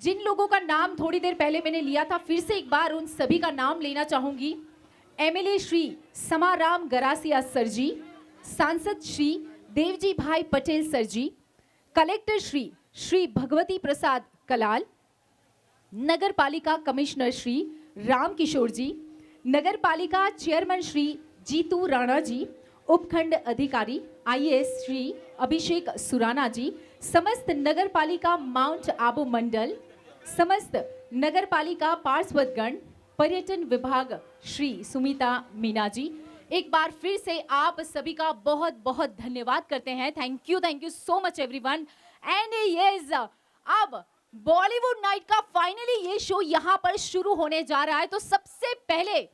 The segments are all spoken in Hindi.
जिन लोगों का नाम थोड़ी देर पहले मैंने लिया था, फिर से एक बार उन सभी का नाम लेना चाहूंगी। एमएलए श्री समाराम गरासिया सर जी, सांसद श्री देवजी भाई पटेल सर जी, कलेक्टर श्री भगवती प्रसाद कलाल, नगर पालिका कमिश्नर श्री राम किशोर जी, नगर पालिका चेयरमैन श्री जीतू राणा जी, उपखंड अधिकारी आईएएस श्री अभिषेक सुराना जी, समस्त नगर पालिका माउंट आबू मंडल, समस्त नगर पालिका पार्षदगण, पर्यटन विभाग श्री सुमिता मीना जी, एक बार फिर से आप सभी का बहुत बहुत धन्यवाद करते हैं। Thank you so much everyone. And yes, अब बॉलीवुड नाइट का फाइनली ये शो यहाँ पर शुरू होने जा रहा है। तो सबसे पहले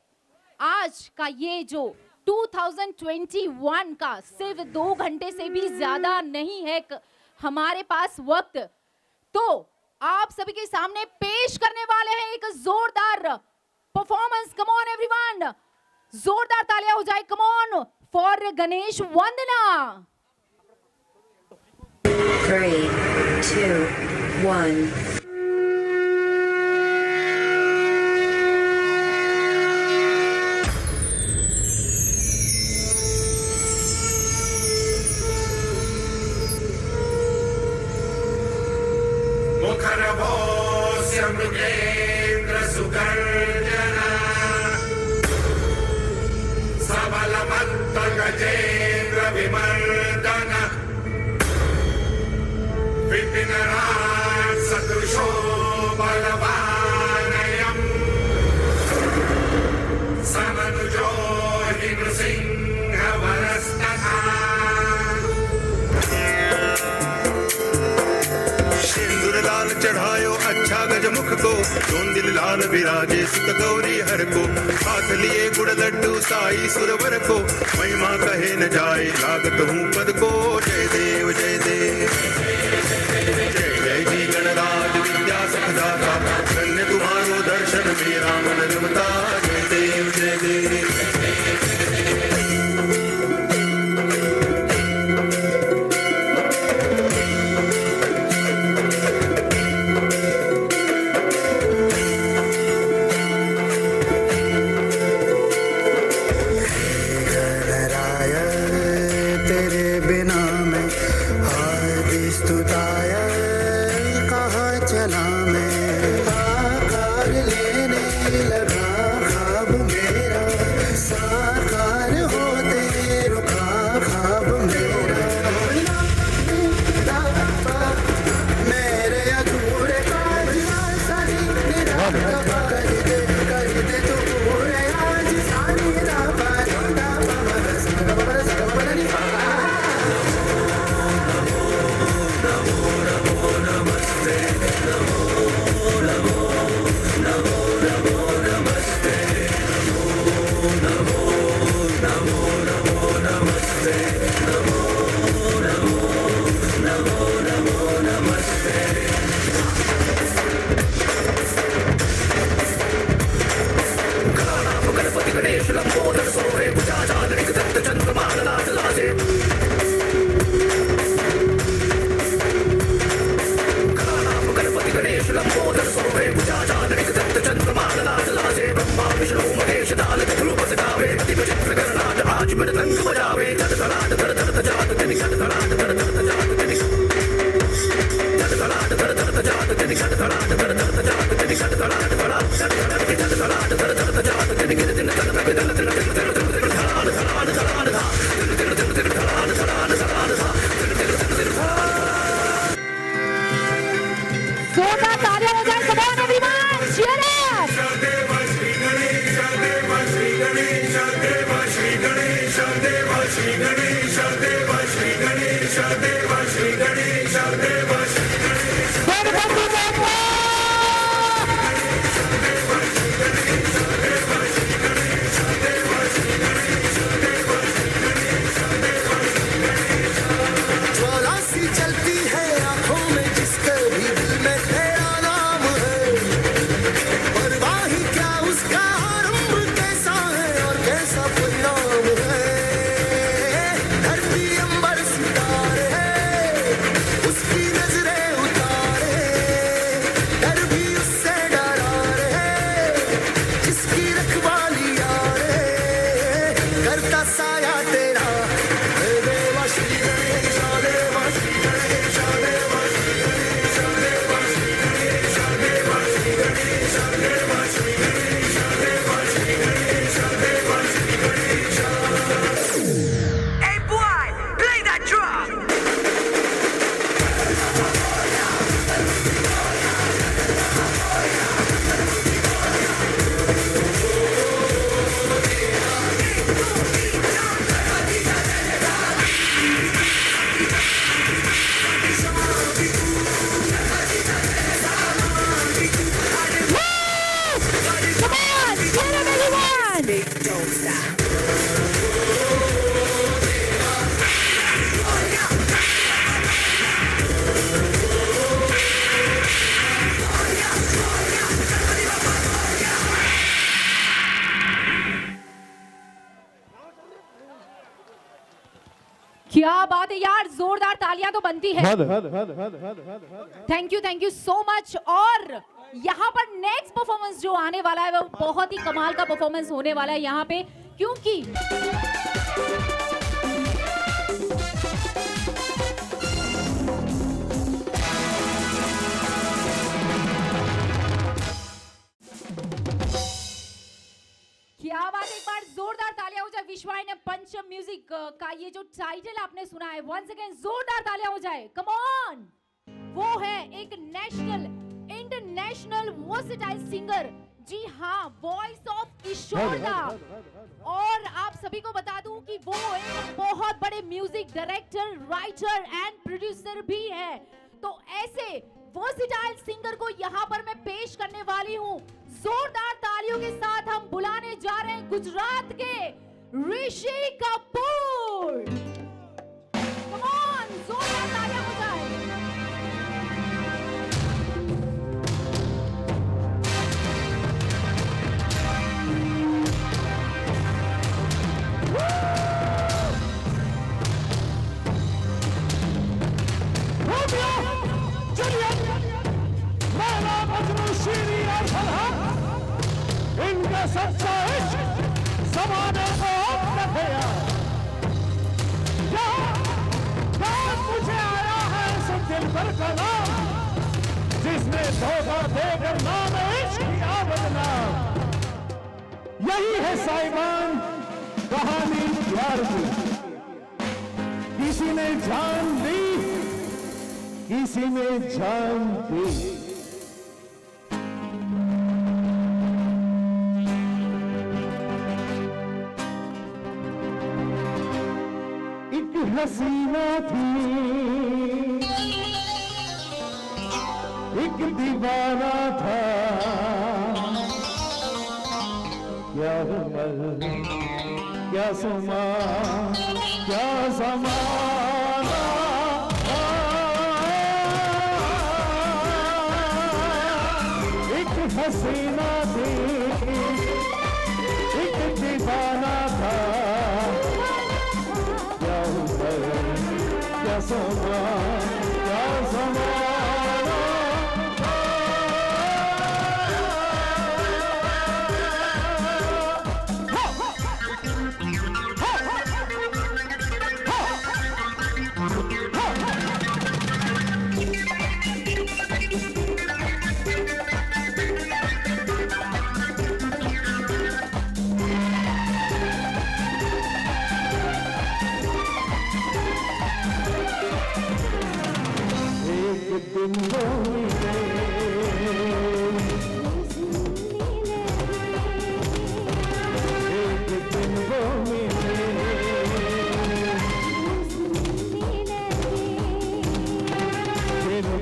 आज का ये जो 2021 का सिर्फ 2 घंटे से भी ज्यादा नहीं है हमारे पास वक्त, तो आप सभी के सामने पेश करने वाले हैं एक जोरदार परफॉर्मेंस। कम ऑन एवरीवन, जोरदार तालियां हो जाए कम ऑन फॉर गणेश वंदना। 3, 2, 1 मुखरभोस्य मृगेन्द्र सुगर्जना सबलमत्त गजेन्द्र विमर्दन विपिनराज सदृशो बलवानयम् समनुजो हि नृसिंह वरस्तथा सिंदूर लाल चढ़ायो अच्छा गजमुख को, चोंदिल लाल विराजे सुत गौरी हर को, हाथ लिए गुड़ लड्डू साई सुरवर को, महिमा कहे न जाए लागत हूँ पद को। जय देव जय देव जय जय जी गणराज विद्या सखदाता, धन्य तुम्हारो दर्शन मेरा मन रमता। जय देव जय देव यार जोरदार तालियां तो बनती है। Thank you so much. और यहाँ पर नेक्स्ट परफॉर्मेंस जो आने वाला है वो बहुत ही कमाल का परफॉर्मेंस होने वाला है यहाँ पे, क्योंकि क्या बात, एक बार जोरदार तालियां हो जाए। विश्वायनम पंचम म्यूजिक का ये जो टाइटल आपने सुना है, वंस अगेन जोरदार तालियां हो जाए, कम ऑन। वो है एक नेशनल इंटरनेशनल वर्सेटाइल सिंगर, जी हाँ, वॉइस ऑफ ईश्वरदा। और आप सभी को बता दूं कि वो एक बहुत बड़े music director, writer and producer भी है। तो ऐसे वर्सेटाइल सिंगर को यहाँ पर मैं पेश करने वाली हूँ। जोरदार तालियों के साथ हम बुलाने जा रहे हैं गुजरात के ऋषि कपूर। कम ऑन, जोरदार तालियां हो जाए। इनका सच्चा इश्क ज़माने को अब गया। याद मुझे आया है उस दिलबर का नाम, जिसने धोखा देकर नाम इश्क किया बदनाम। यही है साइबान कहानी प्यार की, किसी ने जान दी, किसी ने जान दी। हसीना थी एक दीवाना था, क्या उम्र क्या समा क्या ज़माना। एक हसीना थी एक दीवाना था, क्या समा क्या ज़माना।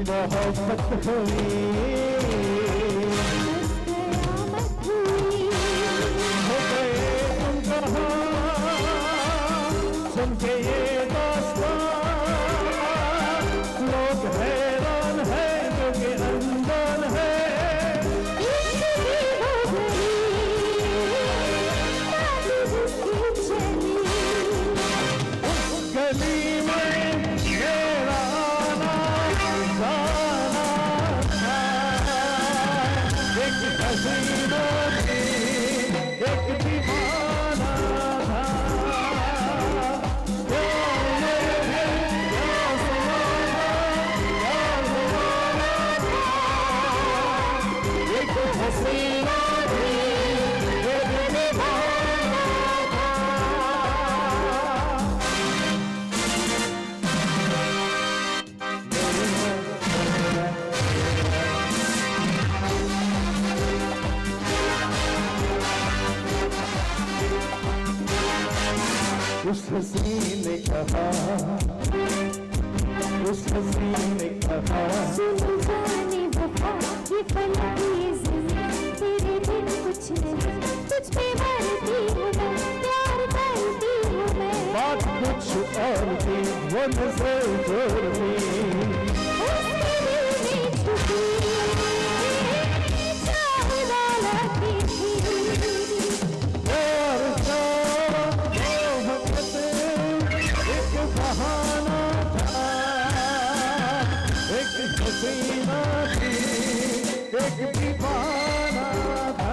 मोहब्बत हुई हो गए तुम कहाँ, सुन के ये दास्तान लोग हैरान है जो कि अनजान है। गली में मेरा आना जाना था, एक हसीना थी एक दीवाना था, एक हसीना थी एक दीवाना था। उस हसीन ने कहा, उस हसीन ने कहा, सुन जाने वफा ये फलक ये ज़मीं, तेरे बिन कुछ नहीं, तुझ पे मरती हूँ मैं, प्यार करती हूँ मैं। बात कुछ और थी वो नजर जोड़नी, उसके दिल में छुपी चाहना लगती थी। और मोहब्बत एक बहाना एक दीवाना था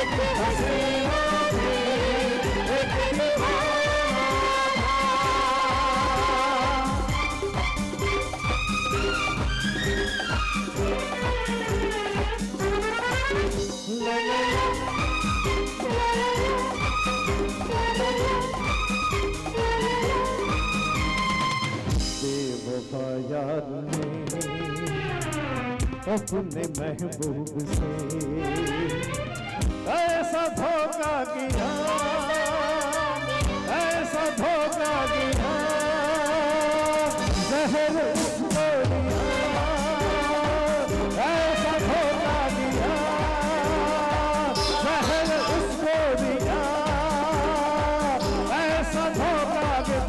एक हसीना थी एक दीवाना बेवफा यार ने अपने महबूब से ऐसा धोखा किया ऐसा धोखा किया जहर उसको दिया ऐसा धोखा किया जहर उसको दिया ऐसा धोखा किया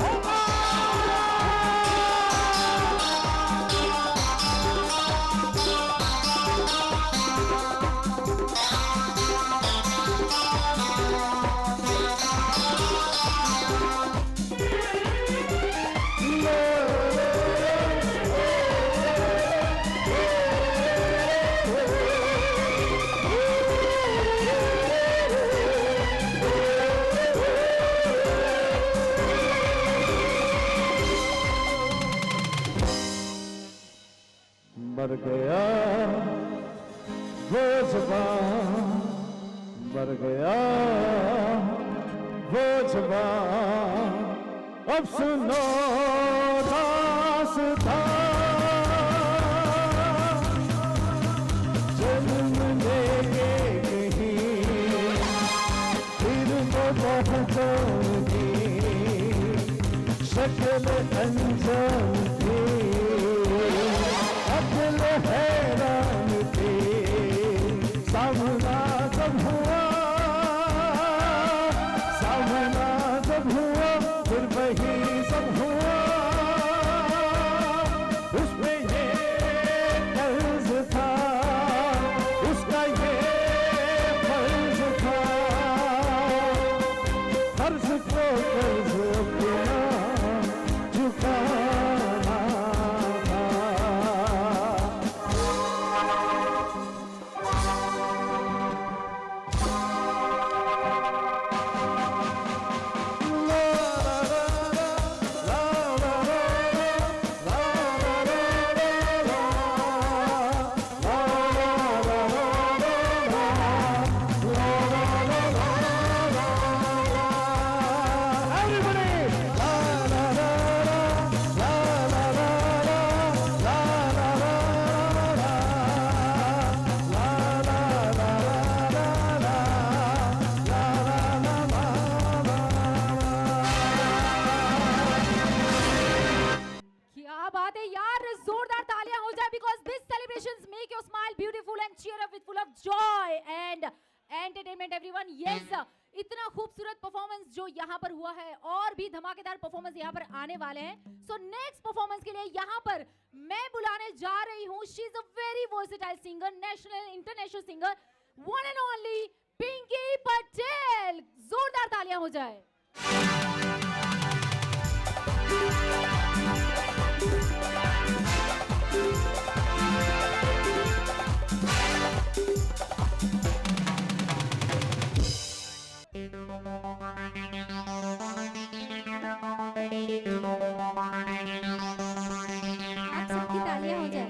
मर गया वो ज़बान मर गया वो ज़बान अब सुनो दास्तां जन्म लेके कहीं फिर वो पहुंचोगी शक्ल अंजाम थी अकल हैरान थे सामना जब हुआ फिर वही सब हुआ उसमें ये कर्ज था उसका ये फर्ज था कर्ज को कर्ज अपना चुकाना था क्या बात है यार, जोरदार तालियां हो जाए because this celebrations make your smile beautiful and cheer up with full of joy and entertainment everyone. Yes, इतना खूबसूरत परफॉर्मेंस जो यहाँ पर हुआ है और भी धमाकेदार परफॉर्मेंस यहाँ पर आने वाले हैं। सो नेक्स्ट परफॉर्मेंस के लिए यहाँ पर मैं बुलाने जा रही हूँ, she is a very versatile singer, national international singer, one and only Pinky Patel. जोरदार तालियां हो जाए। आप सबकी तालियां हो जाए।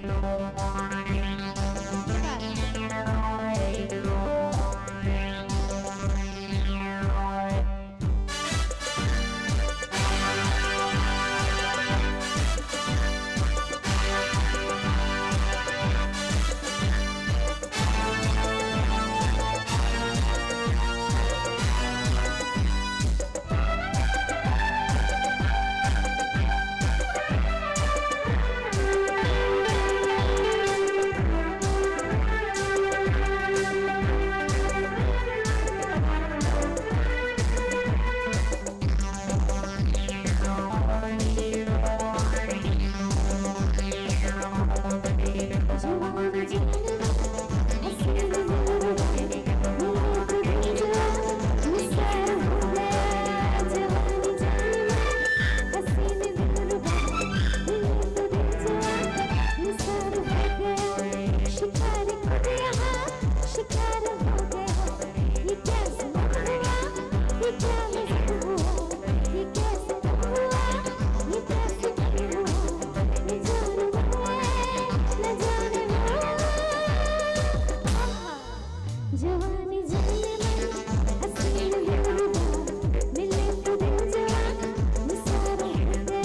जवानी जाने मन हसीन दिलरुबा मिले तो दिल जवान निसार हो गया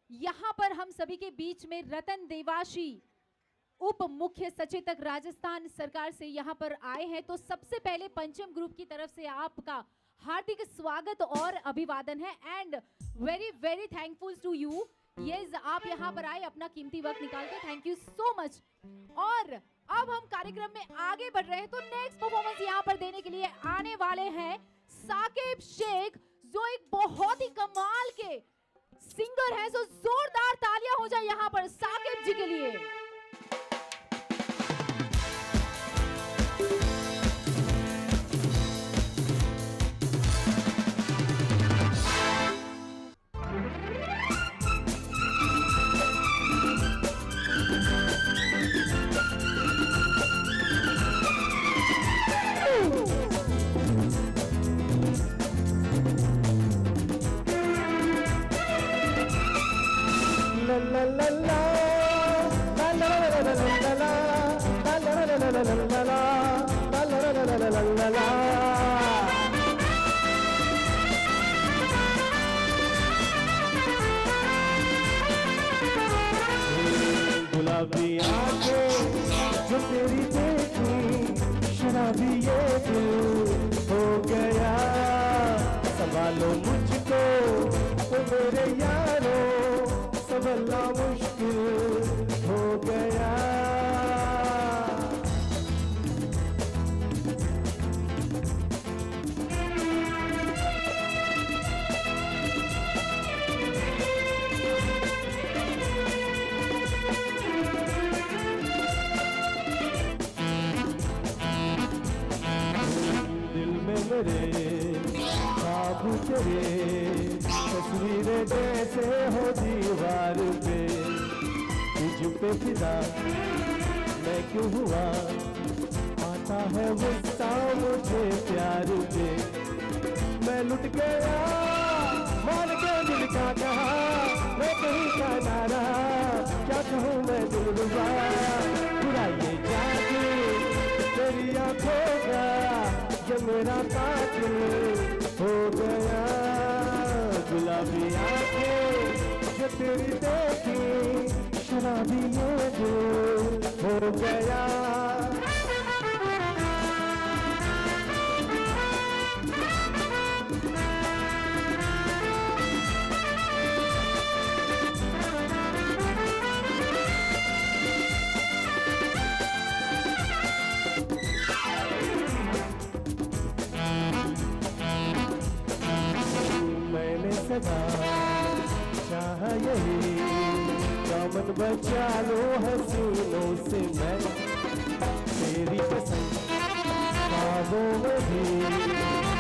यहाँ पर हम सभी के बीच में रतन देवाशी उप मुख्य सचेतक राजस्थान सरकार से यहाँ पर आए हैं। तो सबसे पहले पंचम ग्रुप की तरफ से आपका हार्दिक स्वागत और अभिवादन है and very very thankful to you. Yes, आप यहाँ पर आए अपना कीमती वक्त निकाल के, थैंक यू सो मच। और अब हम कार्यक्रम में आगे बढ़ रहे हैं तो नेक्स्ट परफॉर्मेंस यहाँ पर देने के लिए आने वाले हैं साकिब शेख, जो एक बहुत ही कमाल के सिंगर है। सो जोरदार तालियां हो जाए यहाँ पर साकिब जी के लिए। संभालो मुझको तो मेरे यारों, संभलना मुश्किल हो गया। दिल में मेरे ख्वाब तेरे, तस्वीरें जैसे हो दीवार पे, तुझ पे फिदा मैं क्यों हुआ, आता है गुस्सा मुझे प्यार पे। मैं लुट गया मान के दिल का कहा, मैं कहीं का ना रहा, क्या कहूँ मैं दिलरुबा। पूरा ये जादू तेरी आंखों का, ये मेरा कातिल हो गया। गुलाबी आंखें जो तेरी देखी, शराबी ये दिल हो गया। मैंने सदा चाहा यही, दामन बचा लो हसीनों से मैं, तेरी पसंद ख्वाबों में भी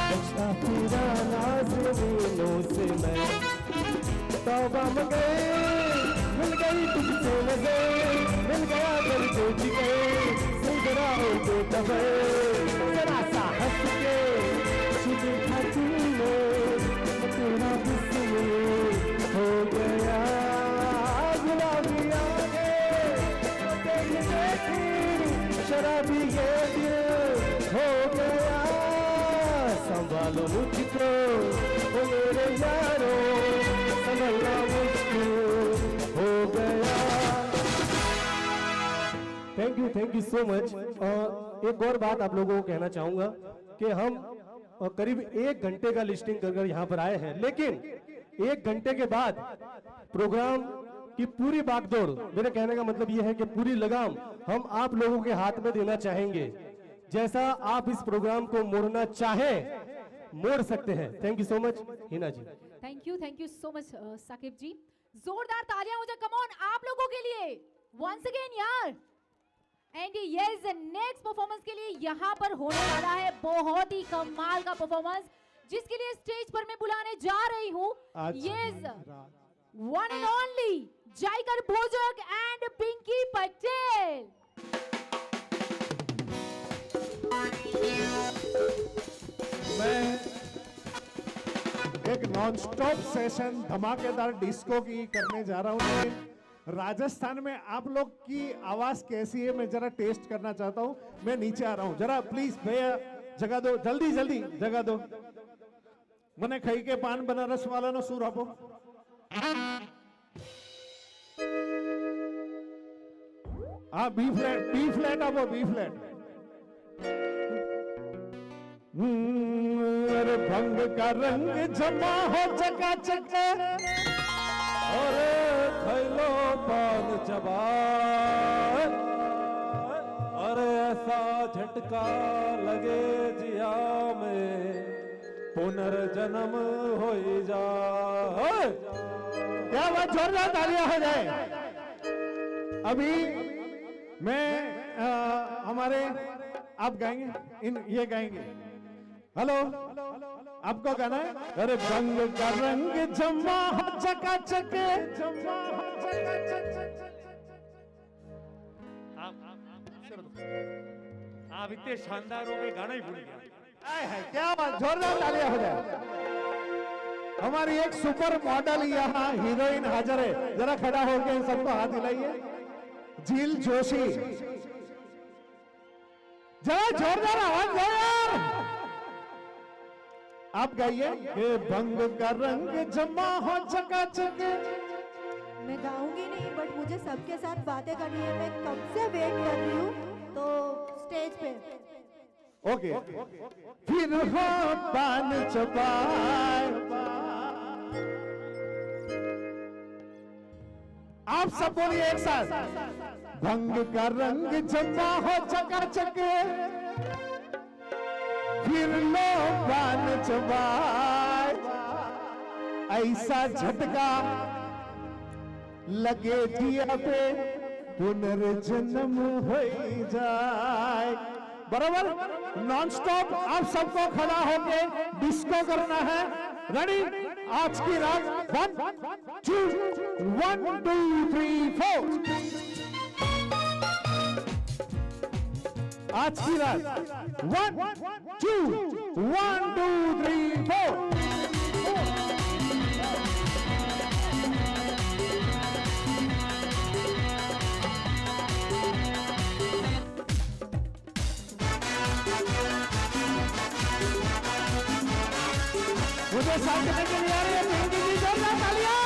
बचता फिरा नाज़नीनों से मैं। तौबा मगे मिल गई तुझसे नजर, मिल गया दिल को जिगर, सुधरा हो तो तबर, जरा सा हंस के छुपी खाती में तेरा बिस्मिल हो गया। गुलाबी आंखें तेरी देखी, शराबी ये दिल हो गया। संभालो मुझको ओ मेरे यारों, संभलना मुश्किल हो गया। Thank you so much. एक और बात आप लोगों को कहना चाहूंगा कि हम करीब 1 घंटे का लिस्टिंग कर यहाँ पर आए हैं, लेकिन 1 घंटे के बाद प्रोग्राम की पूरी बागडोर, मेरे कहने का मतलब यह है कि पूरी लगाम हम आप लोगों के हाथ में देना चाहेंगे। जैसा आप इस प्रोग्राम को मोड़ना चाहें, मोड़ सकते हैं। Thank you so much Hina ji. Thank you so much Saqib ji. जोरदार तालियां हो जाए कम ऑन आप लोगों के लिए वंस अगेन यार। एंड यस नेक्स्ट परफॉर्मेंस के लिए यहाँ पर होने वाला है बहुत ही कमाल का परफॉर्मेंस, जिसके लिए स्टेज पर मैं बुलाने जा रही हूँ yes one and only Jaykar Bhojak and Pinky Patel. मैं एक नॉन स्टॉप सेशन धमाकेदार डिस्को की करने जा रहा हूँ। राजस्थान में आप लोग की आवाज कैसी है मैं जरा टेस्ट करना चाहता हूँ। मैं नीचे आ रहा हूँ, जरा प्लीज भैया जगह दो, जल्दी जल्दी जगह दो। मने खाई के पान बनारस वाला नो सुर आपो। हाँ बी फ्लैट आपो, बी फ्लैट। अरे भंग का रंग जमा हो चकाचक, और थैलो पान चबा, अरे ऐसा झटका लगे जिया में पुनर्जन्म हो जा। क्या बात, जोरदार तालियां हो जाए। अभी मैं हमारे आप गाएंगे, ये गाएंगे। हेलो, आपको गाना है? अरे रंग का रंग जमा हो चकाचक, जमा हो चकाचक। आप इतने शानदार हो गए, गाना ही भूल गया। क्या बात, जोरदार तालियां हो जाए। हमारी एक सुपर मॉडल यहाँ हीरोइन हाजिर है, जरा खड़ा होकर इन सबको हाथ हिलाइए। झील जोशी, जरा जोरदार आवाज दो यार। आप गाइए। ये भंग का रंग जमा हो चकाचक। मैं गाऊंगी नहीं, बट मुझे सबके साथ बातें करनी है। मैं कब से वेट कर रही हूँ, तो स्टेज पे ओके। फिर हो पान चबाए, आप सब बोलिए एक साथ। भंग का रंग जमा हो चकाचक, फिर लो पान चबाए, ऐसा झटका लगे जिया पे पुनर्जन्म हो जाए। बराबर नॉन स्टॉप आप सबको खड़ा होके डिस्को करना है। रेडी? आज की रात 1 2 1 2 3 4। आज की रात 1 2 1 2 3 4। मुझे साथ देने के लिए आ रही है पिंकी जी, जोरदार तालियां।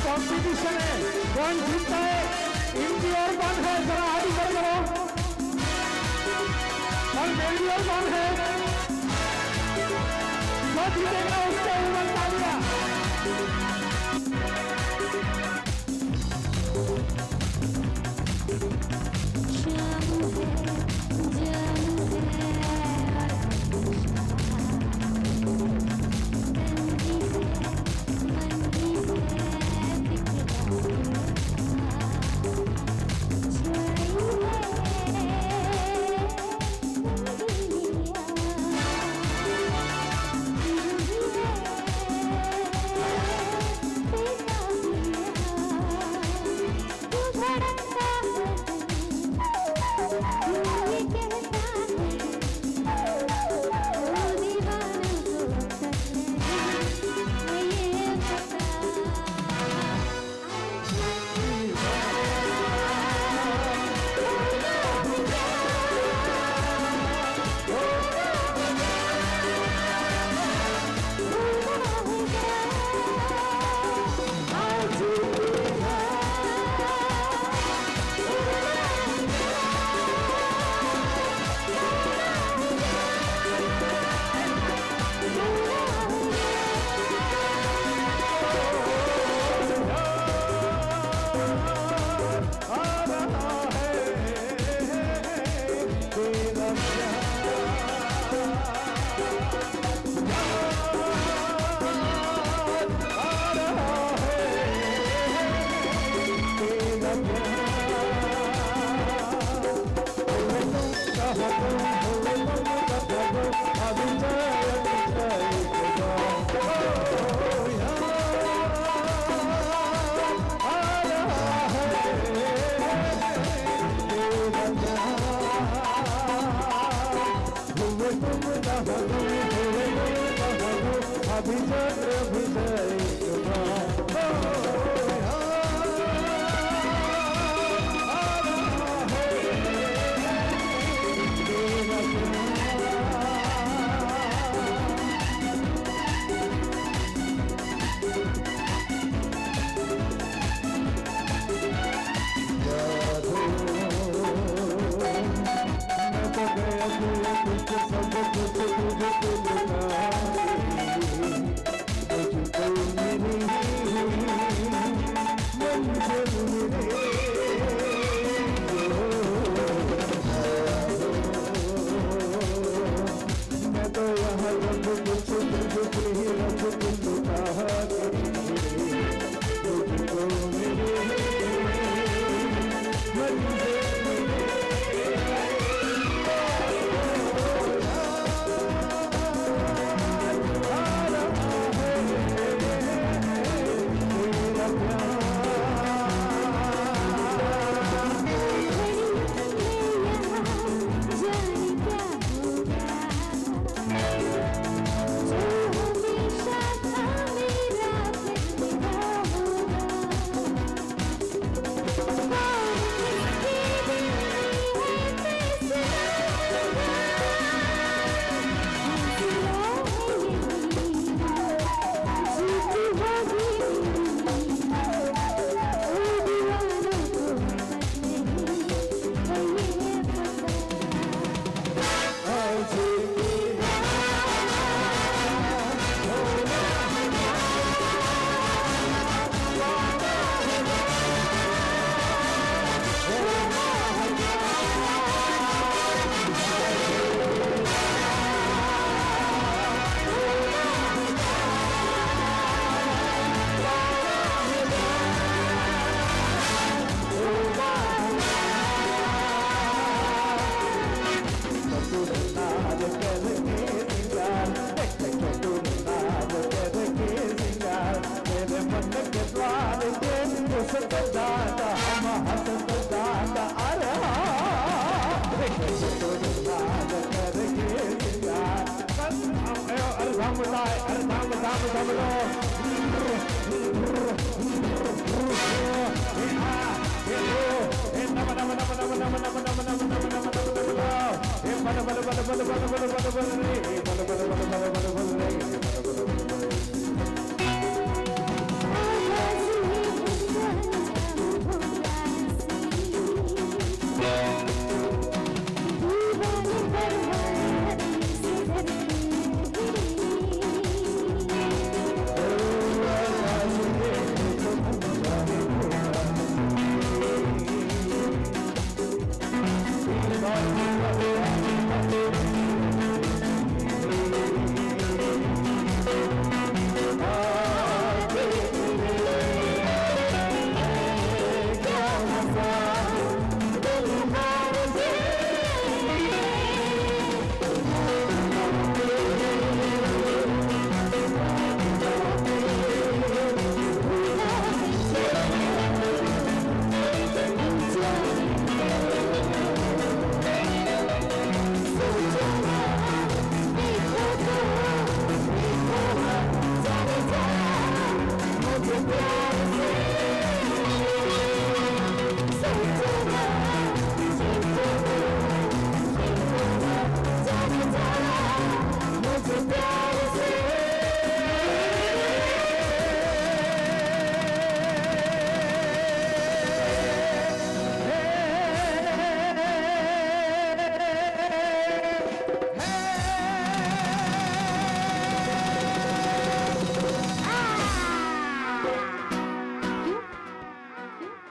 कॉम्पिटिशन है, कौन जीतता है इनकी और कौन है, जरा हाथ ऊपर करो। और मेरी और कौन है, जो जीतेगा उसको ऊपर तालियां। तुझको मेरी हंसते जाता हम हंसते जाता अरे हाँ थोड़ी याद करके यार बस अरे धाम उठाए अरे धाम धाम धाम लो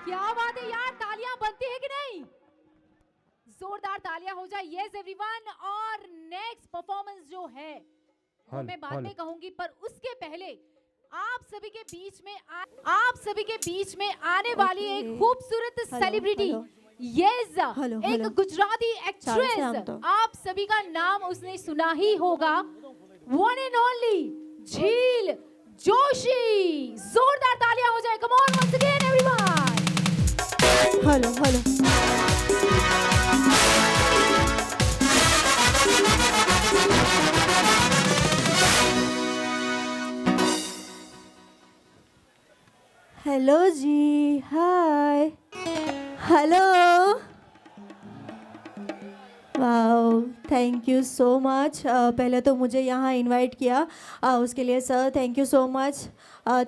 क्या बात है यार, तालियां बनती है कि नहीं? जोरदार तालियां हो जाए। यस एवरीवन, और नेक्स्ट परफॉर्मेंस जो है वो मैं बाद में कहूंगी, पर उसके पहले आप सभी के बीच में आने वाली एक खूबसूरत सेलिब्रिटी, यस एक गुजराती एक्ट्रेस, आप सभी का नाम उसने सुना ही होगा, वन एंड ओनली झील जोशी। जोरदार तालियां हो जाए। Come on once again everyone. Hello ji, hi, hello, wow, thank you so much. पहले तो मुझे यहाँ इनवाइट किया, उसके लिए sir thank you so much.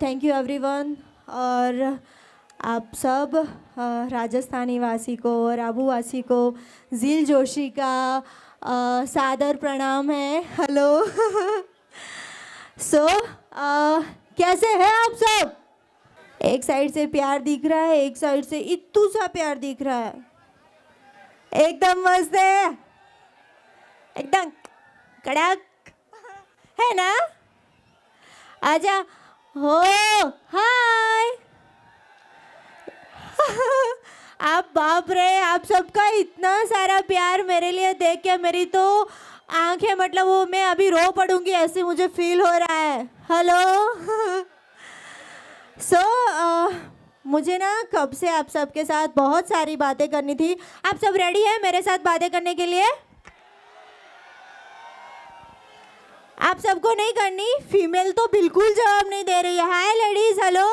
Thank you everyone. और आप सब राजस्थानी वासी को और आबू वासी को झील जोशी का सादर प्रणाम है। हेलो। सो कैसे हैं आप सब? एक साइड से प्यार दिख रहा है, एक साइड से इत्तू सा प्यार दिख रहा है। एकदम मस्त है, एकदम कड़क है ना? आजा हो, हाय। आप बाप रे, आप सबका इतना सारा प्यार मेरे लिए देख के मेरी तो आंखें, मतलब वो मैं अभी रो पड़ूंगी ऐसे मुझे फील हो रहा है। हेलो। सो मुझे ना कब से आप सबके साथ बहुत सारी बातें करनी थी। आप सब रेडी हैं मेरे साथ बातें करने के लिए? आप सबको नहीं करनी? फीमेल तो बिल्कुल जवाब नहीं दे रही है। हाय लेडीज, हेलो।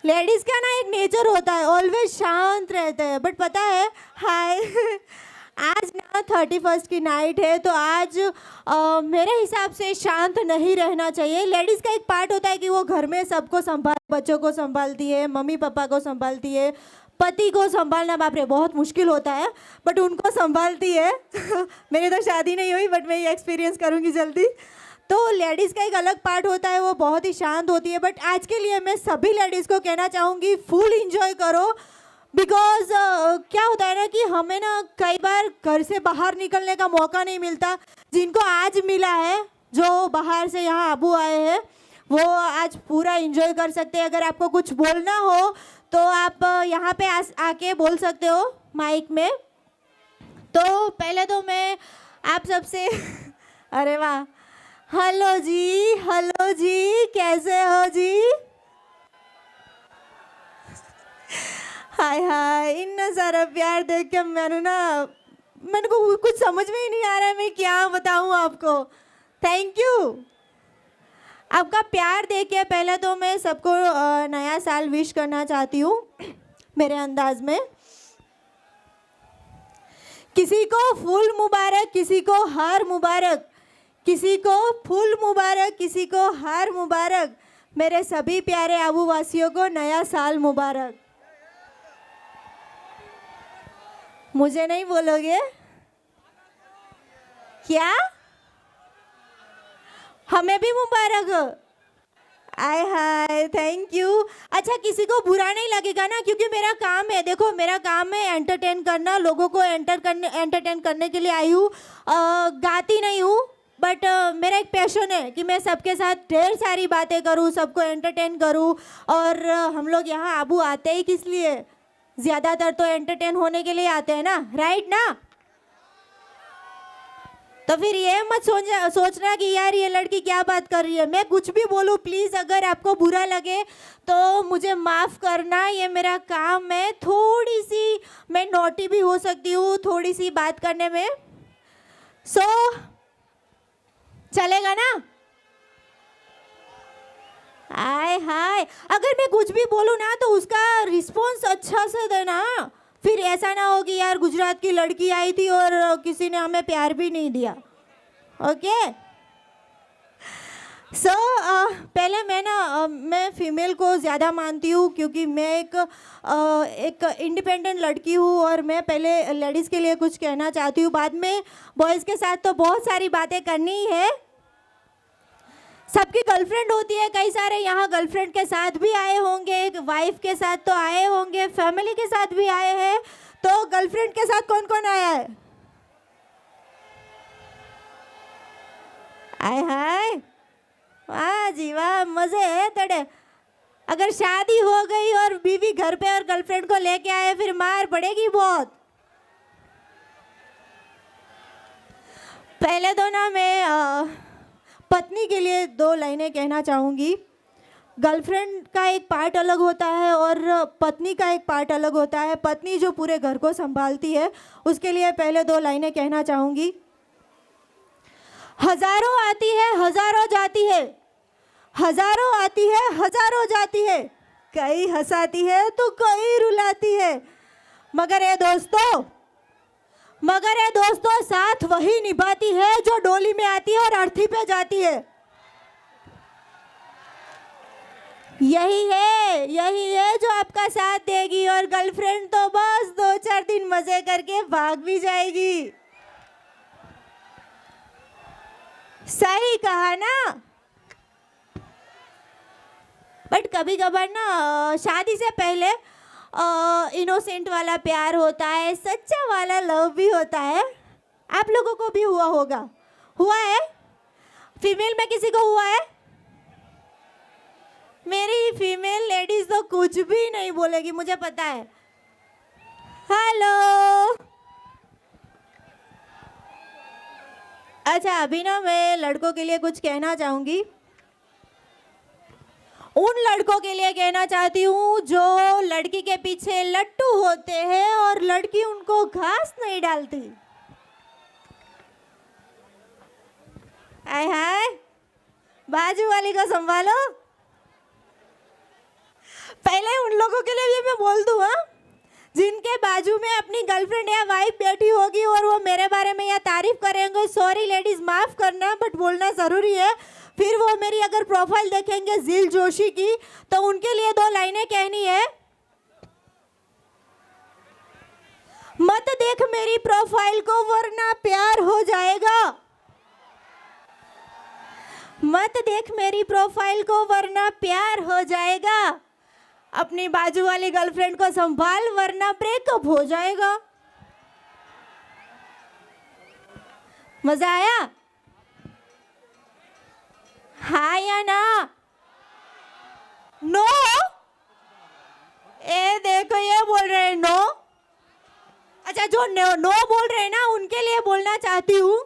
लेडीज का ना एक नेचर होता है, ऑलवेज शांत रहते हैं, बट पता है, हाय। आज ना 31st की नाइट है, तो आज मेरे हिसाब से शांत नहीं रहना चाहिए। लेडीज़ का एक पार्ट होता है कि वो घर में सबको बच्चों को संभालती है, मम्मी पापा को संभालती है, पति को संभालना बाप रे बहुत मुश्किल होता है, बट उनको संभालती है। मेरी तो शादी नहीं हुई, बट मैं ये एक्सपीरियंस करूँगी जल्दी। तो लेडीज़ का एक अलग पार्ट होता है, वो बहुत ही शांत होती है। बट आज के लिए मैं सभी लेडीज़ को कहना चाहूँगी, फुल इंजॉय करो। बिकॉज क्या होता है ना कि हमें ना कई बार घर से बाहर निकलने का मौका नहीं मिलता। जिनको आज मिला है, जो बाहर से यहाँ आबू आए हैं, वो आज पूरा एंजॉय कर सकते हैं। अगर आपको कुछ बोलना हो तो आप यहाँ पे आके बोल सकते हो माइक में। तो पहले तो मैं आप सबसे अरे वाह, हेलो जी, कैसे हो जी? हाय हाय, इतना सारा प्यार देख के मैंने को कुछ समझ में ही नहीं आ रहा है मैं क्या बताऊं आपको। थैंक यू आपका प्यार देख के। पहले तो मैं सबको नया साल विश करना चाहती हूँ मेरे अंदाज में। किसी को फूल मुबारक, किसी को हार मुबारक, किसी को फूल मुबारक, किसी को हार मुबारक। मेरे सभी प्यारे आबू वासियों को नया साल मुबारक। मुझे नहीं बोलोगे क्या? हमें भी मुबारक। आय हाय, थैंक यू। अच्छा, किसी को बुरा नहीं लगेगा ना, क्योंकि मेरा काम है, देखो मेरा काम है एंटरटेन करना, लोगों को एंटरटेन करने के लिए आई हूँ। गाती नहीं हूँ, बट मेरा एक पैशन है कि मैं सबके साथ ढेर सारी बातें करूँ, सबको एंटरटेन करूँ। और हम लोग यहाँ आबू आते ही किस लिए? ज़्यादातर तो एंटरटेन होने के लिए आते हैं ना, राइट ना? तो फिर ये मत सोचना कि यार ये लड़की क्या बात कर रही है। मैं कुछ भी बोलूँ, प्लीज़ अगर आपको बुरा लगे तो मुझे माफ़ करना, ये मेरा काम है। थोड़ी सी मैं नोटी भी हो सकती हूँ थोड़ी सी बात करने में। चलेगा ना? आय हाय, अगर मैं कुछ भी बोलूँ ना तो उसका रिस्पॉन्स अच्छा से देना। फिर ऐसा ना हो कि यार गुजरात की लड़की आई थी और किसी ने हमें प्यार भी नहीं दिया। ओके? पहले मैं फीमेल को ज़्यादा मानती हूँ, क्योंकि मैं एक इंडिपेंडेंट लड़की हूँ और मैं पहले लेडीज़ के लिए कुछ कहना चाहती हूँ। बाद में बॉयज़ के साथ तो बहुत सारी बातें करनी ही है। सबकी गर्लफ्रेंड होती है, कई सारे यहाँ गर्लफ्रेंड के साथ भी आए होंगे, वाइफ के साथ तो आए होंगे, फैमिली के साथ भी आए हैं। तो गर्लफ्रेंड के साथ कौन कौन आया है? आए हाय, वाह जी वाह, मजे है तड़े। अगर शादी हो गई और बीवी घर पे और गर्लफ्रेंड को लेके आए फिर मार पड़ेगी बहुत। पहले तो ना मैं पत्नी के लिए 2 लाइनें कहना चाहूँगी। गर्लफ्रेंड का एक पार्ट अलग होता है और पत्नी का एक पार्ट अलग होता है। पत्नी जो पूरे घर को संभालती है, उसके लिए पहले 2 लाइनें कहना चाहूँगी। हजारों आती है, हजारों जाती है, हजारों आती है, हजारों जाती है, कई हंसाती है तो कई रुलाती है, मगर ये दोस्तों साथ वही निभाती है जो डोली में आती है और अर्थी पे जाती है। यही है जो आपका साथ देगी। और गर्लफ्रेंड तो बस 2-4 दिन मजे करके भाग भी जाएगी। सही कहा ना? बट कभी कभार ना शादी से पहले इनोसेंट वाला प्यार होता है, सच्चा वाला लव भी होता है। आप लोगों को भी हुआ है? फीमेल में किसी को हुआ है? मेरी फीमेल लेडीज तो कुछ भी नहीं बोलेगी, मुझे पता है। हेलो, अच्छा अभी ना मैं लड़कों के लिए कुछ कहना चाहूँगी। उन लड़कों के लिए कहना चाहती हूँ जो लड़की के पीछे लट्टू होते हैं और लड़की उनको घास नहीं डालती। आय हाय, बाजू वाली को संभालो। पहले उन लोगों के लिए भी मैं बोल दूँ, हाँ, जिनके बाजू में अपनी गर्लफ्रेंड या वाइफ बैठी होगी और वो मेरे बारे में या तारीफ करेंगे। सॉरी लेडीज, माफ करना, बट बोलना जरूरी है। फिर वो मेरी अगर प्रोफाइल देखेंगे जिल जोशी की, तो उनके लिए 2 लाइनें कहनी है। मत देख मेरी प्रोफाइल को वरना प्यार हो जाएगा। मत देख मेरी प्रोफाइल को वरना प्यार हो जाएगा। अपनी बाजू वाली गर्लफ्रेंड को संभाल वरना ब्रेकअप हो जाएगा। मजा आया? हाँ या ना? नो? ए देखो ये बोल रहे हैं नो। अच्छा, जो नो बोल रहे हैं ना उनके लिए बोलना चाहती हूँ।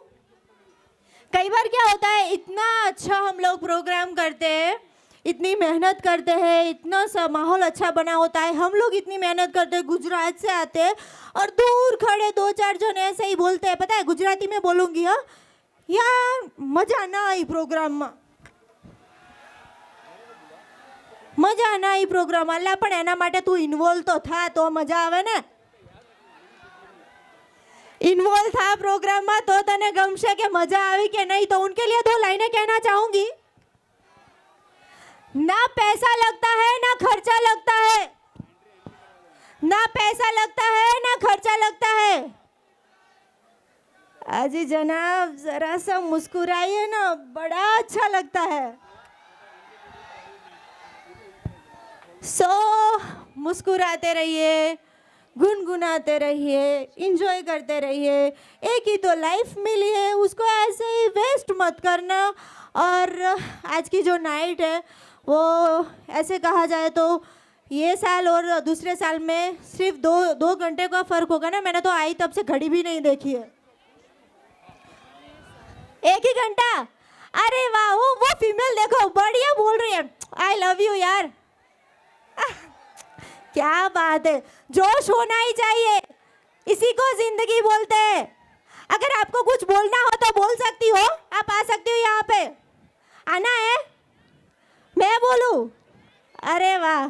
कई बार क्या होता है, इतना अच्छा हम लोग प्रोग्राम करते हैं, इतनी मेहनत करते हैं, इतना सा माहौल अच्छा बना होता है, हम लोग इतनी मेहनत करते हैं, गुजरात से आते हैं और दूर खड़े 2-4 जन ऐसे ही बोलते हैं, पता है गुजराती में बोलूँगी हाँ, यार मजा ना आई प्रोग्राम में, મજા ના આવી પ્રોગ્રામ અલ્લા પણ એના માટે તું ઇન્વોલ્વ તો થા તો મજા આવે ને, इन्वॉल्व था प्रोग्राम में तो तने गमशे के मजा आई के नहीं। तो उनके लिए 2 लाइनें कहना चाहूंगी। ना पैसा लगता है ना खर्चा लगता है, ना पैसा लगता है ना खर्चा लगता है। अजी जनाब जरा सा मुस्कुराइए ना, बड़ा अच्छा लगता है। मुस्कुराते रहिए, गुनगुनाते रहिए, इंजॉय करते रहिए। एक ही तो लाइफ मिली है, उसको ऐसे ही वेस्ट मत करना। और आज की जो नाइट है वो ऐसे कहा जाए तो ये साल और दूसरे साल में सिर्फ 2 घंटे का फ़र्क होगा ना। मैंने तो आई तब से घड़ी भी नहीं देखी है, 1 ही घंटा। अरे वाह, वो फीमेल देखो बढ़िया बोल रही है, आई लव यू यार। क्या बात है, जोश होना ही चाहिए, इसी को जिंदगी बोलते हैं। अगर आपको कुछ बोलना हो तो बोल सकती हो, आप आ सकती हो यहाँ पे, आना है मैं बोलूं। अरे वाह,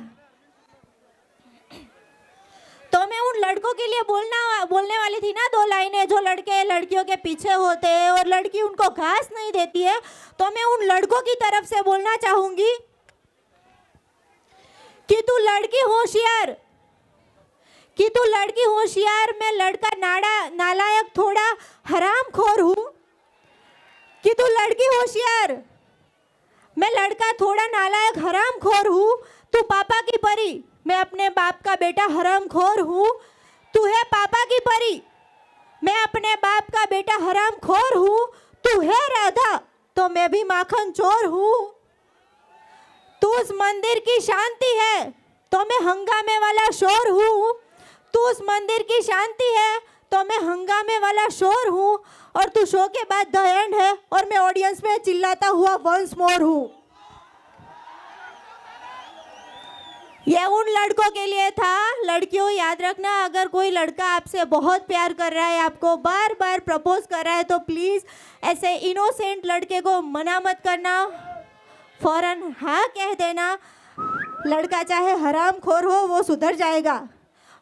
तो मैं उन लड़कों के लिए बोलने वाली थी ना 2 लाइनें, जो लड़के लड़कियों के पीछे होते हैं और लड़की उनको घास नहीं देती है। तो मैं उन लड़कों की तरफ से बोलना चाहूंगी कि तू लड़की होशियार, कि तू लड़की होशियार, मैं लड़का नालायक थोड़ा हरामखोर हूँ। कि तू लड़की होशियार, मैं लड़का थोड़ा नालायक हरामखोर हूँ। तू पापा की परी, मैं अपने बाप का बेटा हरामखोर हूँ। तू है पापा की परी, मैं अपने बाप का बेटा हरामखोर हूँ। तू है राधा तो मैं भी माखन चोर हूँ। तू उस मंदिर की शांति है तो मैं हंगामे वाला शोर हूँ। तू उस मंदिर की शांति है तो मैं हंगामे वाला शोर हूँ। और तू शो के बाद द एंड है और मैं ऑडियंस में चिल्लाता हुआ वंस मोर हूँ। ये उन लड़कों के लिए था। लड़कियों याद रखना, अगर कोई लड़का आपसे बहुत प्यार कर रहा है, आपको बार बार प्रपोज कर रहा है, तो प्लीज़ ऐसे इनोसेंट लड़के को मना मत करना, फौरन हाँ कह देना। लड़का चाहे हरामखोर हो वो सुधर जाएगा,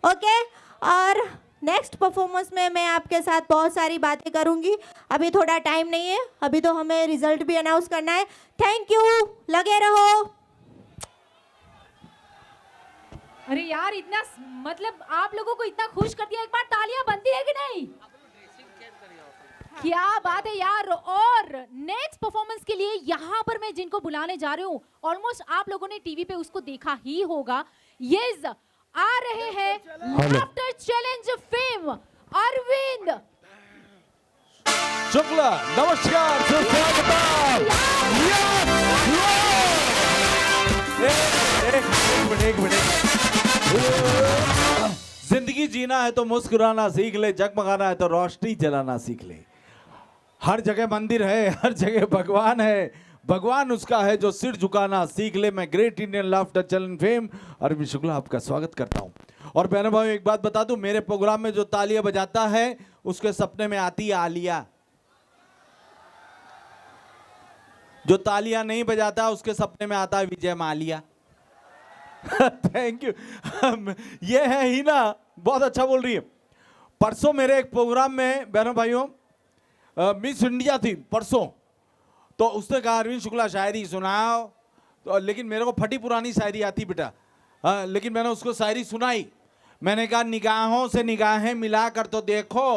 ओके। और नेक्स्ट परफॉर्मेंस में मैं आपके साथ बहुत सारी बातें करूंगी। अभी थोड़ा टाइम नहीं है, अभी तो हमें रिजल्ट भी अनाउंस करना है। थैंक यू, लगे रहो। अरे यार, इतना मतलब आप लोगों को इतना खुश कर दिया, एक बार तालियां बनती है कि नहीं? क्या बात है यार। और नेक्स्ट परफॉर्मेंस के लिए यहाँ पर मैं जिनको बुलाने जा रही हूँ, ऑलमोस्ट आप लोगों ने टीवी पे उसको देखा ही होगा। यस, आ रहे हैं laughter challenge fame Arvind Shukla. नमस्कार, एक मिनट। जिंदगी जीना है तो मुस्कुराना सीख ले, जगमगाना है तो रोशनी जलाना सीख ले। हर जगह मंदिर है, हर जगह भगवान है, भगवान उसका है जो सिर झुकाना सीख ले। मैं great Indian laughter challenge fame Arvind Shukla आपका स्वागत करता हूं। और बहनों भाइयों, एक बात बता दूं, मेरे प्रोग्राम में जो तालियां बजाता है उसके सपने में आती है आलिया, जो तालियां नहीं बजाता उसके सपने में आता है विजय मालिया। Thank you. ये है ही ना, बहुत अच्छा बोल रही है। परसों मेरे एक प्रोग्राम में बहनों भाइयों मिस इंडिया थी परसों, तो उसने कहा अरविंद शुक्ला शायरी सुनाओ, तो लेकिन मेरे को फटी पुरानी शायरी आती बेटा। लेकिन मैंने उसको शायरी सुनाई। मैंने कहा निगाहों से निगाहें मिला कर तो देखो।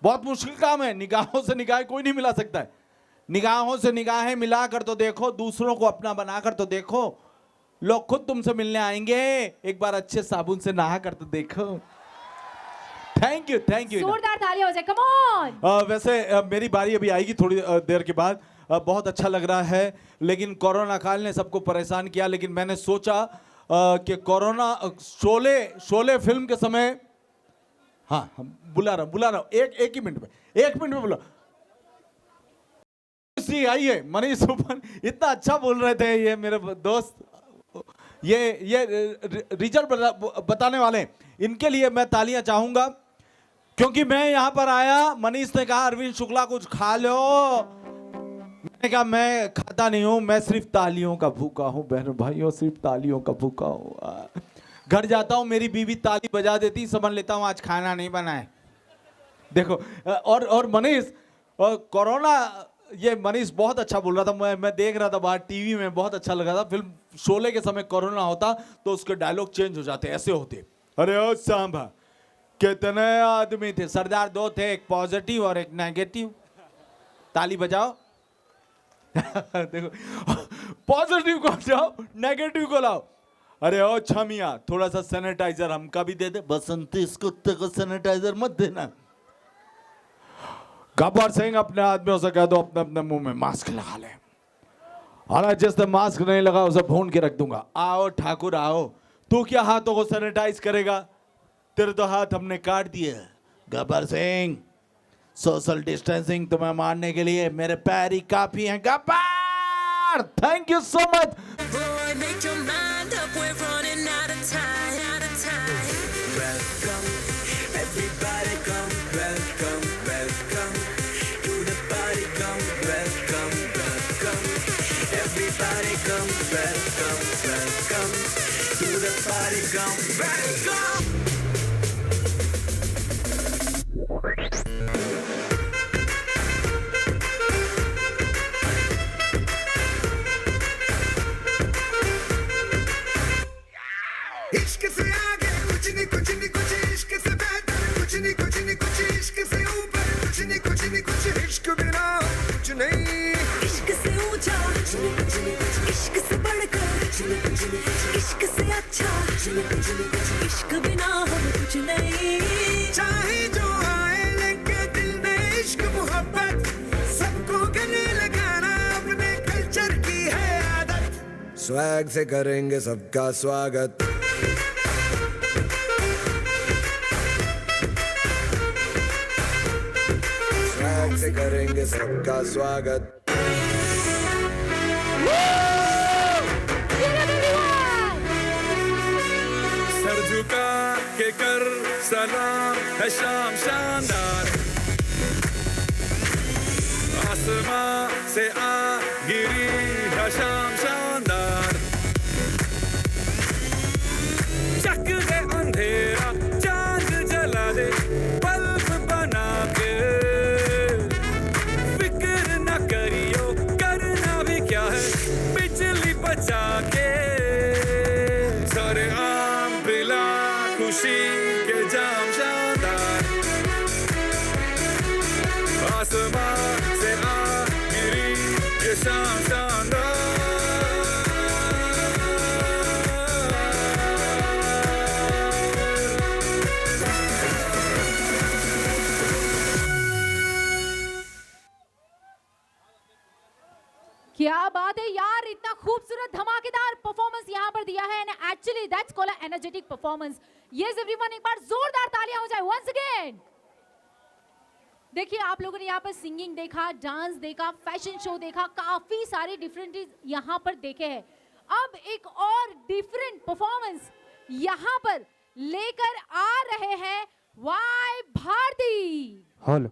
बहुत मुश्किल काम है, निगाहों से निगाहें कोई नहीं मिला सकता है। निगाहों से निगाहें मिला कर तो देखो, दूसरों को अपना बना कर तो देखो। लोग खुद तुमसे मिलने आएंगे, एक बार अच्छे साबुन से नहा कर तो देखो। Thank you, thank you. जोरदार तालियां हो जाए, कम ऑन। वैसे मेरी बारी अभी आएगी थोड़ी देर के बाद। बहुत अच्छा लग रहा है, लेकिन कोरोना काल ने सबको परेशान किया। लेकिन मैंने सोचा कि कोरोना शोले फिल्म के समय, हाँ बुला रहा हूँ, एक ही मिनट में, 1 मिनट में बुला। जी आइए, मनीष सुपन इतना अच्छा बोल रहे थे ये मेरे दोस्त, ये रिजल्ट बताने वाले, इनके लिए मैं तालियां चाहूंगा क्योंकि मैं यहां पर आया, मनीष ने कहा अरविंद शुक्ला कुछ खा लो, मैंने कहा मैं खाता नहीं हूं, मैं सिर्फ तालियों का भूखा हूं बहनों भाइयों, सिर्फ तालियों का भूखा हूं। घर जाता हूं मेरी बीवी ताली बजा देती, समझ लेता हूं आज खाना नहीं बना है। देखो और मनीष कोरोना, ये मनीष बहुत अच्छा बोल रहा था, मैं देख रहा था बाहर टीवी में, बहुत अच्छा लगा था। फिल्म शोले के समय कोरोना होता तो उसके डायलॉग चेंज हो जाते, ऐसे होते, अरे ओ सांभा कितने आदमी थे, सरदार दो थे, एक पॉजिटिव और एक नेगेटिव, ताली बजाओ। देखो पॉजिटिव को जाओ, नेगेटिव को लाओ, अरे ओ छमिया थोड़ा सा सैनिटाइजर हमका भी दे दे, बसंती इस कुत्ते को सैनिटाइजर मत देना। गब्बर सिंह अपने आदमियों से कह दो अपने अपने मुंह में मास्क लगा ले, और जिसने मास्क नहीं लगा उसे भून के रख दूंगा। आओ ठाकुर आओ, तू क्या हाथों को सैनिटाइज करेगा, तेरे तो हाथ हमने काट दिए। गब्बर सिंह सोशल डिस्टेंसिंग तुम्हें मारने के लिए मेरे पैर ही काफी हैं। Gabbar thank you so much. Boy, make your mind up, we're running out of time, out of time. Welcome, everybody come, welcome, welcome to the party, come, welcome, welcome. Everybody come, welcome, welcome to the party, come, welcome. इश्क से आगे कुछ नहीं, कुछ नहीं कुछ, इश्क से बेहतर कुछ नहीं, कुछ नहीं कुछ, इश्क से ऊपर कुछ नहीं, कुछ नहीं कुछ, इश्क बिना कुछ नहीं, इश्क से ऊंचा कुछ नहीं, कुछ नहीं कुछ, इश्क से बढ़कर कुछ नहीं, कुछ नहीं कुछ, इश्क से अच्छा कुछ नहीं, कुछ नहीं कुछ, इश्क बिना हम कुछ नहीं। चाहे जो आए लेके दिल में इश्क मोहब्बत, सबको गले लगाना अपने कल्चर की है आदत, स्वैग से करेंगे सबका स्वागत। स्वैग से करेंगे सबका स्वागत। सर झुका के कर सलाम है शाम शानदार, आसमां से आ गिरी है शाम शानदार, चक दे अंधेरा चांद जला दे बल्ब बना के, फिक्र न करियो करना भी क्या है बिजली बचा के, सारे आम बिला खुशी के जाम शानदार, आसमां से आ गिरी ये शाम शानदार। क्या बात है यार, इतना खूबसूरत धमाकेदार परफॉर्मेंस यहाँ पर दिया है, and actually that's called a energetic performance. Yes everyone, एक बार जोरदार तालियां हो जाए वंस अगेन। देखिए आप लोगों ने यहाँ पर सिंगिंग देखा, डांस देखा, फैशन शो देखा, काफी सारे डिफरेंट यहाँ पर देखे हैं। अब एक और डिफरेंट परफॉर्मेंस यहाँ पर लेकर आ रहे हैं वाई भारती। हेलो,